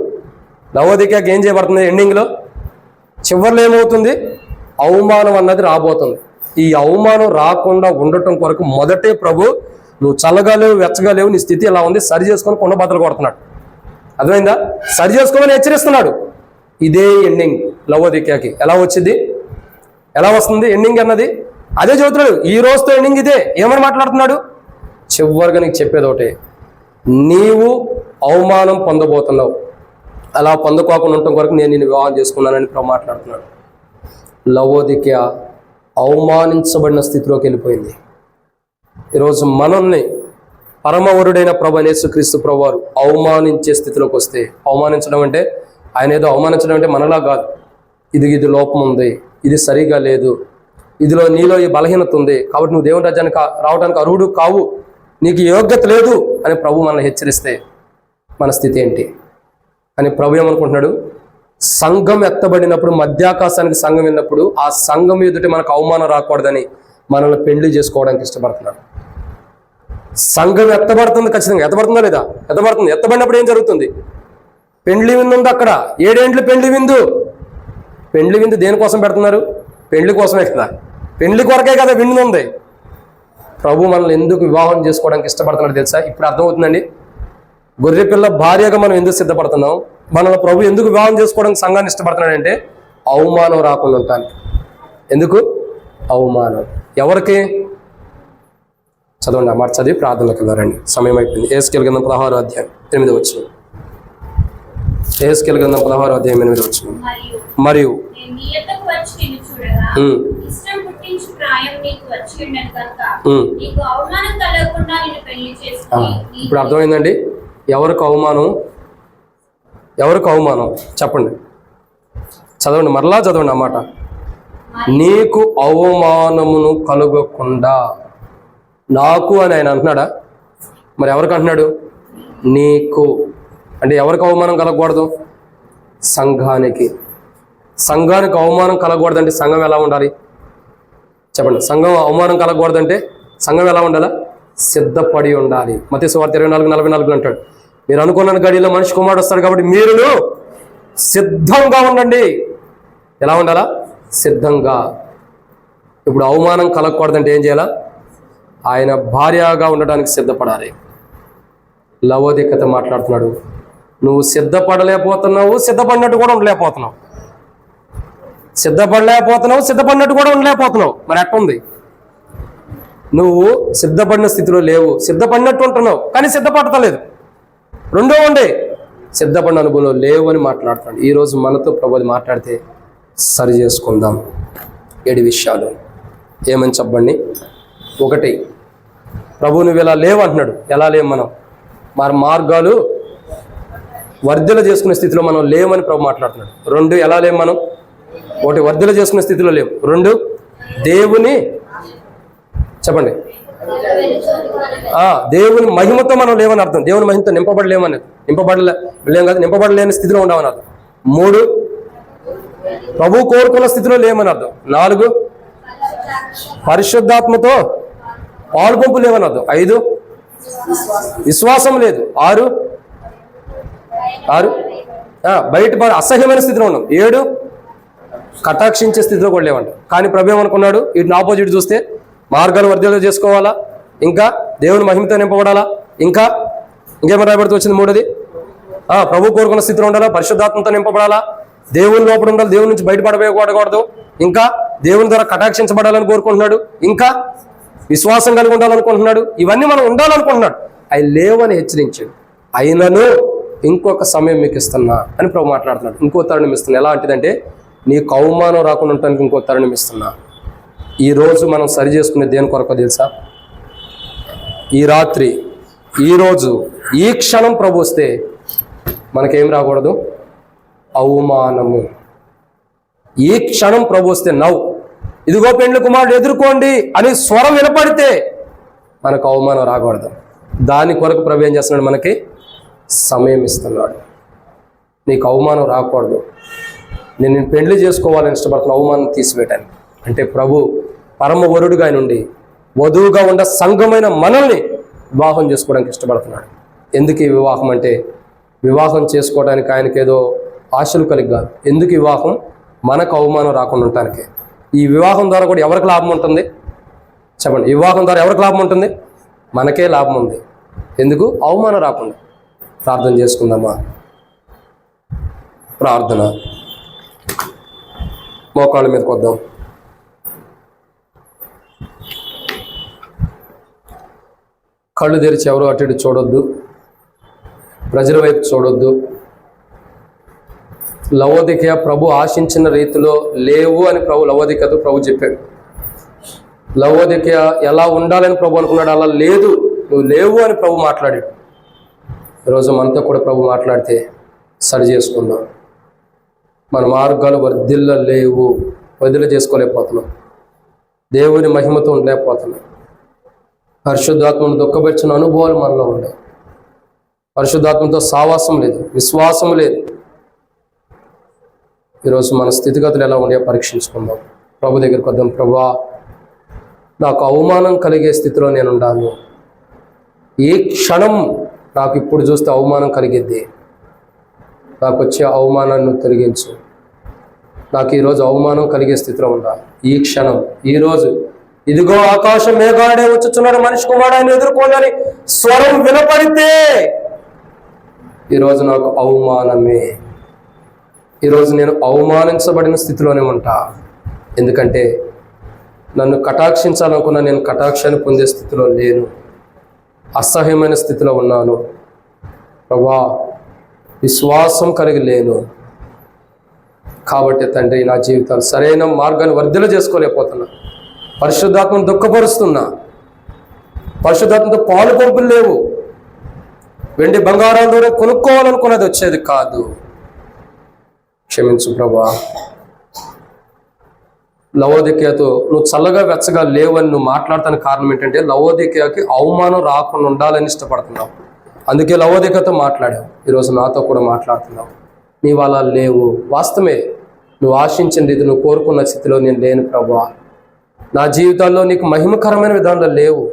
లవోదికయకి ఏం చేయబడుతుంది? ఎండింగ్ లో చివరిలో ఏమవుతుంది? అవమానం అన్నది రాబోతుంది. ఈ అవమానం రాకుండా ఉండటం కొరకు మొదటే ప్రభు నువ్వు చల్లగా లేవు, వెచ్చగా లేవు, నీ స్థితి ఎలా ఉంది, సరి చేసుకొని కొండ బద్దలు కొడుతున్నాడు. అర్థమైందా? సరి చేసుకోమని హెచ్చరిస్తున్నాడు. ఇదే ఎండింగ్ లవోదికయకి. ఎలా వచ్చింది? ఎలా వస్తుంది ఎండింగ్ అన్నది? అదే చెబుతున్నాడు. ఈ రోజుతో ఎండింగ్ ఇదే. ఏమని మాట్లాడుతున్నాడు? చివరిగా నీకు చెప్పేది ఒకటే, నీవు అవమానం పొందబోతున్నావు, అలా పొందుకోకుండా ఉండటం కొరకు నేను నిన్ను వివాహం చేసుకున్నానని ప్రభు మాట్లాడుతున్నాడు. లవోదికయ అవమానించబడిన స్థితిలోకి వెళ్ళిపోయింది. ఈరోజు మనల్ని పరమవరుడైన ప్రభు యేసుక్రీస్తు ప్రభు వారు అవమానించే స్థితిలోకి వస్తే, అవమానించడం అంటే ఆయన ఏదో అవమానించడం అంటే మనలా కాదు. ఇది లోపం ఉంది, ఇది సరిగా లేదు, నీలో ఈ బలహీనత ఉంది, కాబట్టి నువ్వు దేవుని రాజ్యానికి రావడానికి అర్హుడు కావు, నీకు యోగ్యత లేదు అని ప్రభు మనల్ని హెచ్చరిస్తే మన స్థితి ఏంటి అని ప్రభు ఏమనుకుంటున్నాడు? సంఘం ఎత్తబడినప్పుడు, మధ్యాకాశానికి సంఘం వెళ్ళినప్పుడు ఆ సంఘం ఎదుట మనకు అవమానం రాకూడదని మనల్ని పెళ్లి చేసుకోవడానికి ఇష్టపడుతున్నాడు. సంఘం ఎత్తబడుతుంది, ఖచ్చితంగా ఎత్తబడుతుందా లేదా? ఎత్తబడుతుంది. ఎత్తబడినప్పుడు ఏం జరుగుతుంది? పెండ్లి విందు ఉంది అక్కడ. 7 ఏండ్లు పెండ్లి విందు. పెండ్లి విందు దేనికోసం పెడుతున్నారు? పెండ్లి కోసమే కదా, పెండ్లి కొరకే కదా విందు ఉంది. ప్రభు మనల్ని ఎందుకు వివాహం చేసుకోవడానికి ఇష్టపడుతున్నాడు తెలుసా? ఇప్పుడు అర్థమవుతుందండి. గొర్రెపిల్ల భార్యగా మనం ఎందుకు సిద్ధపడుతున్నాం? మనల్ని ప్రభు ఎందుకు వివాహం చేసుకోవడానికి సంఘాన్ని ఇష్టపడుతున్నాడంటే అవమానం రాకుండా ఉంటానికి. ఎందుకు అవమానం? ఎవరికి? చదవండి, ఆ మాట చదివి ప్రార్థనలకు వెళ్ళారండి. సమయం అయిపోయింది. యెహెజ్కేలు గ్రంథం 16వ అధ్యాయం 8వ వచనం. యెహెజ్కేలు గ్రంథం 16వ అధ్యాయం 8వ వచనం. మరియు ఇప్పుడు అర్థమైందండి. ఎవరికి అవమానం? ఎవరికి అవమానం చెప్పండి, చదవండి, మరలా చదవండి ఆ మాట. నీకు అవమానమును కలుగకుండా. నాకు అని ఆయన అంటున్నాడా? మరి ఎవరికి అంటున్నాడు? నీకు అంటే ఎవరికి అవమానం కలగకూడదు? సంఘానికి. సంఘానికి అవమానం కలగకూడదంటే సంఘం ఎలా ఉండాలి చెప్పండి? సంఘం అవమానం కలగకూడదంటే సంఘం ఎలా ఉండాలా? సిద్ధపడి ఉండాలి. మత్తయి సువార్త 24:44 అంటాడు, మీరు అనుకున్న గడిలో మనిషి కుమారుడు వస్తాడు కాబట్టి మీరు సిద్ధంగా ఉండండి. ఎలా ఉండాలా? సిద్ధంగా. ఇప్పుడు అవమానం కలగకూడదంటే ఏం చేయాలా? ఆయన భార్యగా ఉండడానికి సిద్ధపడాలి. లవోదికత మాట్లాడుతున్నాడు, నువ్వు సిద్ధపడలేకపోతున్నావు, సిద్ధపడినట్టు కూడా ఉండలేకపోతున్నావు. సిద్ధపడినట్టు కూడా ఉండలేకపోతున్నావు. మరి ఎట్టుంది? నువ్వు సిద్ధపడిన స్థితిలో లేవు, సిద్ధపడినట్టు ఉంటున్నావు కానీ సిద్ధపడతలేదు. రెండో ఉండే సిద్ధపడిన అనుభవంలో లేవు అని మాట్లాడుతున్నాడు. ఈరోజు మనతో ప్రభు మాట్లాడితే సరి చేసుకుందాం. 7 విషయాలు ఏమని చెప్పండి? 1, ప్రభు నువ్వు ఇలా లేవు అంటున్నాడు. ఎలా లేవు మనం? మరి మార్గాలు వర్ధల చేసుకునే స్థితిలో మనం లేవని ప్రభు మాట్లాడుతున్నాడు. 2, ఎలా లేవు మనం? 1, వర్ధల చేసుకునే స్థితిలో లేవు. 2, దేవుని చెప్పండి దేవుని మహిమతో మనం లేవని అర్థం. దేవుని మహిమతో నింపబడలేమని, నింపబడలేని స్థితిలో ఉండమని అర్థం. 3, ప్రభు కోరుకున్న స్థితిలో లేమని అర్థం. 4, పరిశుద్ధాత్మతో పాలు పంపు లేవనద్దు. 5 విశ్వాసం లేదు. 6 బయట అసహ్యమైన స్థితిలో ఉన్నాం. 7 కటాక్షించే స్థితిలో కూడా లేవంట. కానీ ప్రభు ఏమనుకున్నాడు, వీటిని ఆపోజిట్ చూస్తే మార్గాలు వర్ధలు చేసుకోవాలా, ఇంకా దేవుని మహిమతో నింపబడాలా, ఇంకేమైనా రాబడుతూ వచ్చింది 3ది ప్రభు కోరుకున్న స్థితిలో ఉండాలా, పరిశుద్ధాత్మతో నింపబడాలా, దేవుని లోపల ఉండాలి, దేవుని నుంచి బయటపడబోయకూడదు, ఇంకా దేవుని ద్వారా కటాక్షించబడాలని కోరుకుంటున్నాడు, ఇంకా విశ్వాసం కలిగి ఉండాలనుకుంటున్నాడు. ఇవన్నీ మనం ఉండాలనుకుంటున్నాడు. అవి లేవని హెచ్చరించాడు. అయినను ఇంకొక సమయం మీకు ఇస్తున్నా అని ప్రభు మాట్లాడుతున్నాడు. ఇంకో తరుణం ఇస్తున్నా. ఎలాంటిదంటే నీకు అవమానం రాకుండా ఉండటానికి ఇంకో తరుణం ఇస్తున్నా. ఈరోజు మనం సరి చేసుకునే దేని కొరకు తెలుసా? ఈ రాత్రి, ఈరోజు, ఈ క్షణం ప్రభు వస్తే మనకేం రాకూడదు? అవమానము. ఈ క్షణం ప్రభు వస్తే ఇదిగో పెండ్లి కుమారుడు ఎదుర్కోండి అని స్వరం వినపడితే మనకు అవమానం రాకూడదు. దాని కొరకు ప్రభు ఏం చేస్తున్నాడు? మనకి సమయం ఇస్తున్నాడు. నీకు అవమానం రాకూడదు. నేను పెండ్లి చేసుకోవాలని ఇష్టపడుతున్న అవమానం తీసివేయటానికి. అంటే ప్రభు పరమ వరుడుగా ఆయన ఉండి వధువుగా ఉన్న సంఘమైన మనల్ని వివాహం చేసుకోవడానికి ఇష్టపడుతున్నాడు. ఎందుకు ఈ వివాహం అంటే వివాహం చేసుకోవడానికి ఆయనకి ఏదో ఆశలు కలిగి కాదు. ఎందుకు వివాహం? మనకు అవమానం రాకుండా ఉండటానికి. ఈ వివాహం ద్వారా కూడా ఎవరికి లాభం ఉంటుంది చెప్పండి? వివాహం ద్వారా ఎవరికి లాభం ఉంటుంది? మనకే లాభం ఉంది. ఎందుకు? అవమానం రాకుండా. ప్రార్థన చేసుకుందామా? ప్రార్థన. మోకాళ్ళ మీదకి వద్దాం. కళ్ళు తెరిచి ఎవరు అటు ఇటు చూడొద్దు, ప్రజల వైపు చూడొద్దు. లవోదికయ ప్రభు ఆశించిన రీతిలో లేవు అని లవోదికయతో ప్రభు చెప్పాడు. లవోదికయ ఎలా ఉండాలని ప్రభు అనుకున్నాడు, అలా లేదు, నువ్వు లేవు అని ప్రభు మాట్లాడాడు. ఈరోజు మనతో కూడా ప్రభు మాట్లాడితే సరి చేసుకుందాం. మన మార్గాలు లేవు, వదిలి చేసుకోలేకపోతున్నాం, దేవుని మహిమతో ఉండలేకపోతున్నాం. పరిశుద్ధాత్మను దుఃఖపరిచిన అనుభవాలు మనలో ఉన్నాయి. పరిశుద్ధాత్మతో సావాసం లేదు, విశ్వాసం లేదు. ఈరోజు మన స్థితిగతులు ఎలా ఉండే పరీక్షించుకుందాం. ప్రభు దగ్గరికి వద్దాం. ప్రభువా, నాకు అవమానం కలిగే స్థితిలో నేను ఉండాను. ఈ క్షణం నాకు ఇప్పుడు చూస్తే అవమానం కలిగిద్ది. నాకు వచ్చే అవమానాన్ని తొలగించు. నాకు ఈరోజు అవమానం కలిగే స్థితిలో ఉండాలి. ఈ క్షణం, ఈరోజు, ఇదిగో ఆకాశం మేఘాడే వచ్చుచున్నాడు, మనిషి కుమారుడు ఎదుర్కోవాలని స్వరం వినపడితే ఈరోజు నాకు అవమానమే. ఈరోజు నేను అవమానించబడిన స్థితిలోనే ఉంటా. ఎందుకంటే నన్ను కటాక్షించాలనుకున్నా నేను కటాక్షాన్ని పొందే స్థితిలో లేను, అసహ్యమైన స్థితిలో ఉన్నాను. ప్రభువా, విశ్వాసం కలిగి లేను. కాబట్టి తండ్రి, నా జీవితాలు సరైన మార్గాన్ని వర్ధల చేసుకోలేకపోతున్నా. పరిశుద్ధాత్మను దుఃఖపరుస్తున్నా. పరిశుద్ధాత్మతో పాలు పంపులు లేవు. వెండి బంగారం ద్వారా కొనుక్కోవాలనుకున్నది వచ్చేది కాదు. క్షమించు ప్రభువా. లవోదికయతో నువ్వు చల్లగా వెచ్చగా లేవని నువ్వు మాట్లాడటానికి కారణం ఏంటంటే లవోదికయకి అవమానం రాకుండా ఉండాలని ఇష్టపడుతున్నావు. అందుకే లవోదికయతో మాట్లాడావు. ఈరోజు నాతో కూడా మాట్లాడుతున్నావు. నీవు అలా లేవు. వాస్తవమే, నువ్వు ఆశించిన రీతి, నువ్వు కోరుకున్న స్థితిలో నేను లేను ప్రభువా. నా జీవితాల్లో నీకు మహిమకరమైన విధానంలో లేవు.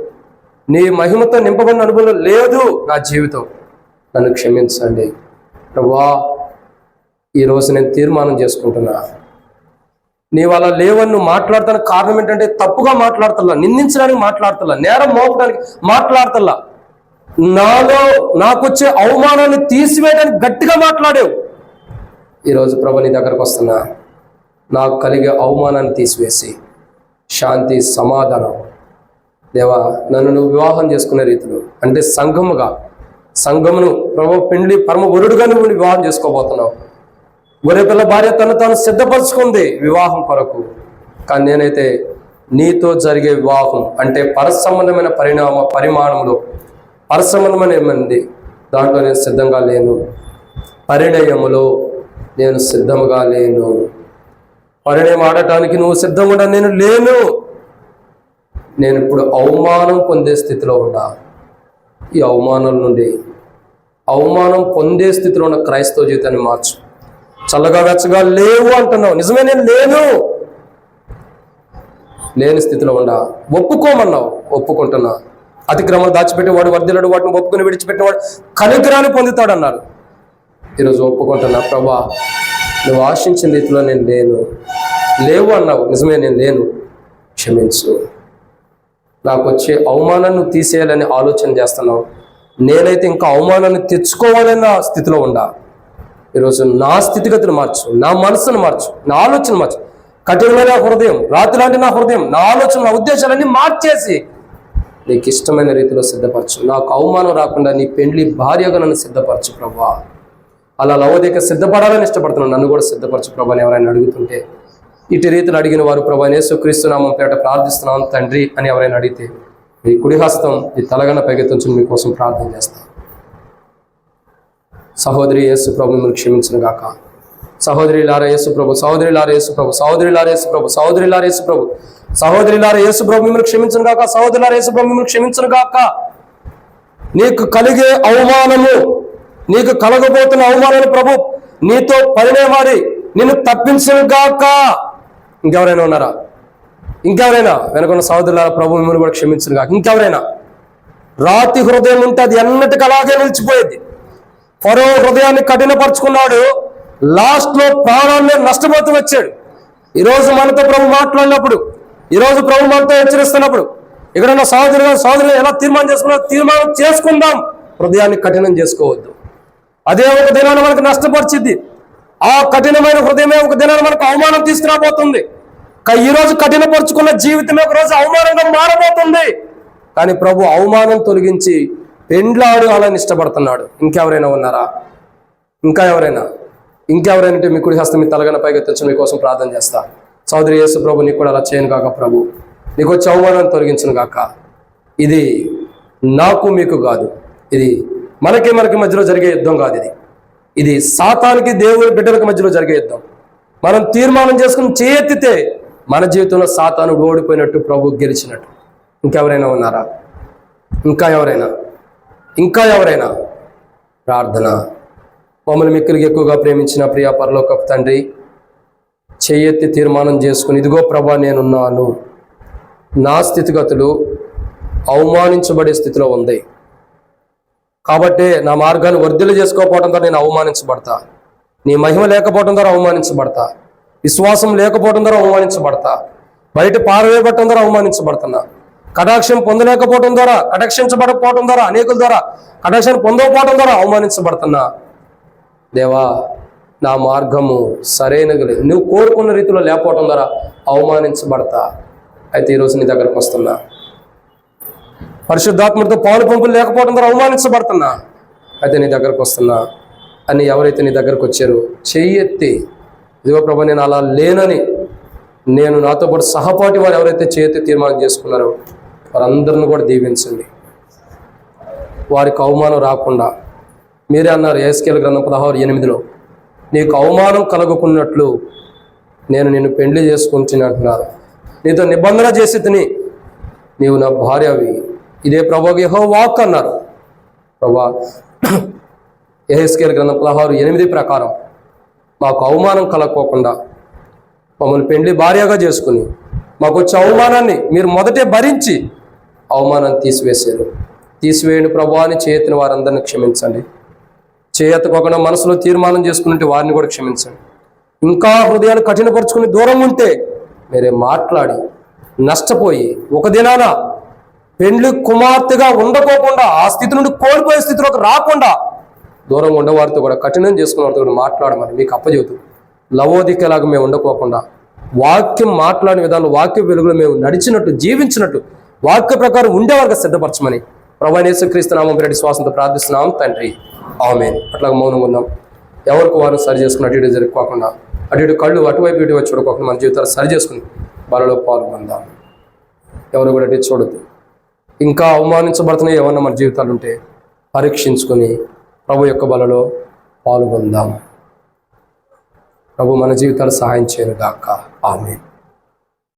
నీ మహిమతో నింపబడిన అనుభవం లేదు నా జీవితం. నన్ను క్షమించండి ప్రభువా. ఈరోజు నేను తీర్మానం చేసుకుంటున్నా, నీవు అలా లేవని నువ్వు మాట్లాడతానికి కారణం ఏంటంటే తప్పుగా మాట్లాడతల్లా, నిందించడానికి మాట్లాడతల్లా, నేరం మోపడానికి మాట్లాడతల్లా, నాలో నాకు వచ్చే అవమానాన్ని తీసివేయడానికి గట్టిగా మాట్లాడావు. ఈరోజు ప్రభు నీ దగ్గరకు వస్తున్నా. నాకు కలిగే అవమానాన్ని తీసివేసి శాంతి, సమాధానం దేవా, నన్ను నువ్వు వివాహం చేసుకునే రీతిలో, అంటే సంఘమును ప్రభు పెండ్లి పరమ వరుడుగా నువ్వు వివాహం చేసుకోబోతున్నావు. గొర్రెపిల్ల భార్య తను తాను సిద్ధపరచుకుంది వివాహం కొరకు. కానీ నేనైతే నీతో జరిగే వివాహం అంటే పరసంబంధమైన పరిమాణంలో పరసంబంధమైనది దాంట్లో నేను సిద్ధంగా లేను. పరిణయములో నేను సిద్ధముగా లేను. పరిణయం ఆడటానికి నువ్వు సిద్ధంగా ఉండ నేను లేను. నేను ఇప్పుడు అవమానం పొందే స్థితిలో ఉన్నా. ఈ అవమానం నుండి అవమానం పొందే స్థితిలో ఉన్న క్రైస్తవ జీవితాన్ని మార్చు. చల్లగా వెచ్చగా లేవు అంటున్నావు, నిజమే, నేను లేను. లేని స్థితిలో ఉండా. ఒప్పుకోమన్నావు, ఒప్పుకుంటున్నా. అతిక్రమాలు దాచిపెట్టేవాడు వర్ధిల్లడు, వాటిని ఒప్పుకొని విడిచిపెట్టేవాడు కనికరాన్ని పొందుతాడు అన్నారు. ఈరోజు ఒప్పుకుంటున్నా, ప్రభా నువ్వు ఆశించిన రీతిలో నేను లేవు అన్నావు, నిజమే నేను లేను, క్షమించు. నాకు వచ్చే అవమానాన్ని తీసేయాలని ఆలోచన చేస్తున్నావు, నేనైతే ఇంకా అవమానాన్ని తెచ్చుకోవాలన్న స్థితిలో ఉండా. ఈరోజు నా స్థితిగతులు మార్చు, నా మనసును మార్చు, నా ఆలోచన మార్చు. కఠినమైన హృదయం, రాత్రి లాంటి నా హృదయం, నా ఆలోచన, నా ఉద్దేశాలన్నీ మార్చేసి నీకు ఇష్టమైన రీతిలో సిద్ధపరచు. నాకు అవమానం రాకుండా నీ పెండ్లి భార్యగా నన్ను సిద్ధపరచు ప్రభా. అలా లవోదిక సిద్ధపడాలని ఇష్టపడుతున్నాను, నన్ను కూడా సిద్ధపరచు ప్రభా అని ఎవరైనా అడుగుతుంటే, ఇటు రీతిలో అడిగిన వారు ప్రభా యేసుక్రీస్తు నామం పేట ప్రార్థిస్తున్నాం తండ్రి అని ఎవరైనా అడిగితే మీ కుడి హస్తం ఈ తలగన పైకెత్తించుని మీకోసం ప్రార్థన చేస్తాను. సహోదరి యేసు ప్రభు మిమ్మల్ని క్షమించును గాక. సహోదరిలారా యేసు ప్రభు, సహోదరిలారా యేసు ప్రభు, సహోదరిలారా యేసు ప్రభు, సహోదరిలారా యేసు ప్రభు, సహోదరిలారా యేసు ప్రభు మిమ్మల్ని క్షమించును గాక. సహోదరులారా యేసు ప్రభు మిమ్మల్ని క్షమించును గాక. నీకు కలిగే అవమానము, నీకు కలగబోతున్న అవమానాలు ప్రభు నీతో పరిణయమాడి నిన్ను తప్పించును గాక. ఇంకెవరైనా ఉన్నారా? ఇంకెవరైనా వెనుకున్న సహోదరులారా ప్రభు మిమ్మల్ని కూడా క్షమించును గాక. ఇంకెవరైనా? రాతి హృదయం ఉంటే అది ఎన్నటికి అలాగే నిలిచిపోయేది. ఫరో హృదయాన్ని కఠినపరుచుకున్నాడు, లాస్ట్ లో ప్రాణాన్ని నష్టపోతూ వచ్చాడు. ఈరోజు మనతో ప్రభు మాట్లాడినప్పుడు, ఈరోజు ప్రభు మనతో హెచ్చరిస్తున్నప్పుడు, ఎక్కడన్నా సహోదరులు ఎలా తీర్మానం చేసుకుందాం. హృదయాన్ని కఠినం చేసుకోవద్దు. అదే ఒక దినాన్ని మనకు నష్టపరిచింది. ఆ కఠినమైన హృదయమే ఒక దినాన్ని మనకు అవమానం తీసుకురాబోతుంది. ఈరోజు కఠినపరుచుకున్న జీవితమే ఒక రోజు అవమానంగా మారబోతుంది. కానీ ప్రభు అవమానం తొలగించి పెండ్లాడు అలా ఇష్టపడుతున్నాడు. ఇంకెవరైనా ఉన్నారా? ఇంకా ఎవరైనా అంటే మీ కుడి హస్తం మీ తలగన పైకి తెచ్చి మీకోసం ప్రార్థన చేస్తా. సోదరి యేసు ప్రభు నీకు కూడా అలా చేయను కాక ప్రభు, నీకు వచ్చే అవమానాన్ని తొలగించను కాక. ఇది నాకు మీకు కాదు, ఇది మనకి మధ్యలో జరిగే యుద్ధం కాదు. ఇది సాతానికి దేవుని బిడ్డలకు మధ్యలో జరిగే యుద్ధం. మనం తీర్మానం చేసుకుని చేయెత్తితే మన జీవితంలో సాతాను ఓడిపోయినట్టు, ప్రభు గెలిచినట్టు. ఇంకెవరైనా ఉన్నారా? ఇంకా ఎవరైనా? ప్రార్థన. మమ్మల్ని మిక్కిలిగా ఎక్కువగా ప్రేమించిన ప్రియ పరలోకపు తండ్రి, చెయ్యెత్తి తీర్మానం చేసుకుని, ఇదిగో ప్రభా నేనున్నాను, నా స్థితిగతులు అవమానించబడే స్థితిలో ఉంది కాబట్టి నా మార్గాన్ని వర్ధిల్లు చేసుకోకపోవడం ద్వారా నేను అవమానించబడతా, నీ మహిమ లేకపోవడం ద్వారా అవమానించబడతా, విశ్వాసం లేకపోవడం ద్వారా అవమానించబడతా, బయట పారవేయబడటం ద్వారా అవమానించబడుతున్నా, కటాక్షం పొందలేకపోవడం ద్వారా, కటాక్షించబడకపోవడం ద్వారా, అనేకుల ద్వారా కటాక్షాన్ని పొందకపోవడం ద్వారా అవమానించబడుతున్నా. దేవా నా మార్గము సరైనది లేదు, నువ్వు కోరుకున్న రీతిలో లేకపోవడం ద్వారా అవమానించబడతా. అయితే ఈరోజు నీ దగ్గరకు వస్తున్నా, పరిశుద్ధాత్మతో పాలు పంపులు లేకపోవడం ద్వారా అవమానించబడుతున్నా. అయితే నీ దగ్గరకు వస్తున్నా అని ఎవరైతే నీ దగ్గరకు వచ్చారో చెయ్యెత్తి, ఇదిగో ప్రభా నేను అలా లేనని, నేను నాతో పాటు సహపాఠి వారు ఎవరైతే చేయెత్తి తీర్మానం చేసుకున్నారో వారందరిని కూడా దీవించండి. వారికి అవమానం రాకుండా, మీరే అన్నారు యెహెజ్కేలు గ్రంథం 16:8 నీకు అవమానం కలగకున్నట్లు నేను నిన్ను పెండ్లి చేసుకుంటున్నా అంటున్నారు. నీతో నిబంధన చేసి తిని నీవు నా భార్యవి, ఇదే ప్రభువుకు యెహోవా వాక్ అన్నారు. ప్రభా యెహెజ్కేలు గ్రంథం 16:8 ప్రకారం మాకు అవమానం కలగకోకుండా మమ్మల్ని పెండ్లి భార్యగా చేసుకుని మాకు వచ్చే అవమానాన్ని మీరు మొదటే భరించి అవమానాన్ని తీసివేయండి ప్రభు అని చేయెత్తిన వారందరినీ క్షమించండి. చేయెత్తకోకుండా మనసులో తీర్మానం చేసుకుంటే వారిని కూడా క్షమించండి. ఇంకా హృదయాన్ని కఠినపరుచుకుని దూరం ఉంటే మీరే మాట్లాడి నష్టపోయి ఒక దినాన పెండ్లి కుమార్తెగా ఉండకోకుండా ఆ స్థితి నుండి కోల్పోయే స్థితిలోకి రాకుండా దూరంగా ఉండేవారితో కూడా కఠినం చేసుకున్న వారితో కూడా మాట్లాడమని మీకు అప్పచెబుతూ, లవోదికలాగా మేము ఉండకోకుండా వాక్యం మాట్లాడిన విధానం, వాక్య వెలుగులో మేము నడిచినట్టు, జీవించినట్టు, వాక్య ప్రకారం ఉండేవారికి సిద్ధపరచమని ప్రభువైన యేసుక్రీస్తు నామం పేరిట శ్వాసంతో ప్రార్థిస్తున్నాం తండ్రి, ఆమేన్. అట్లాగా మౌనంగా ఉందాం. ఎవరికి వారు సరి చేసుకుని అటు ఇటు జరుపుకోకుండా, అటు ఇటు కళ్ళు అటువైపు ఇటువైపు చూడకోకుండా మన జీవితాలు సరి చేసుకుని బలలో పాల్గొందాం. ఎవరు కూడా అటు చూడద్దు. ఇంకా అవమానించబడుతున్నాయి ఏమన్నా మన జీవితాలు ఉంటే పరీక్షించుకొని ప్రభు యొక్క బలలో పాల్గొందాం. ప్రభు మన జీవితాలు సహాయం చేయను గాక. ఆమేన్.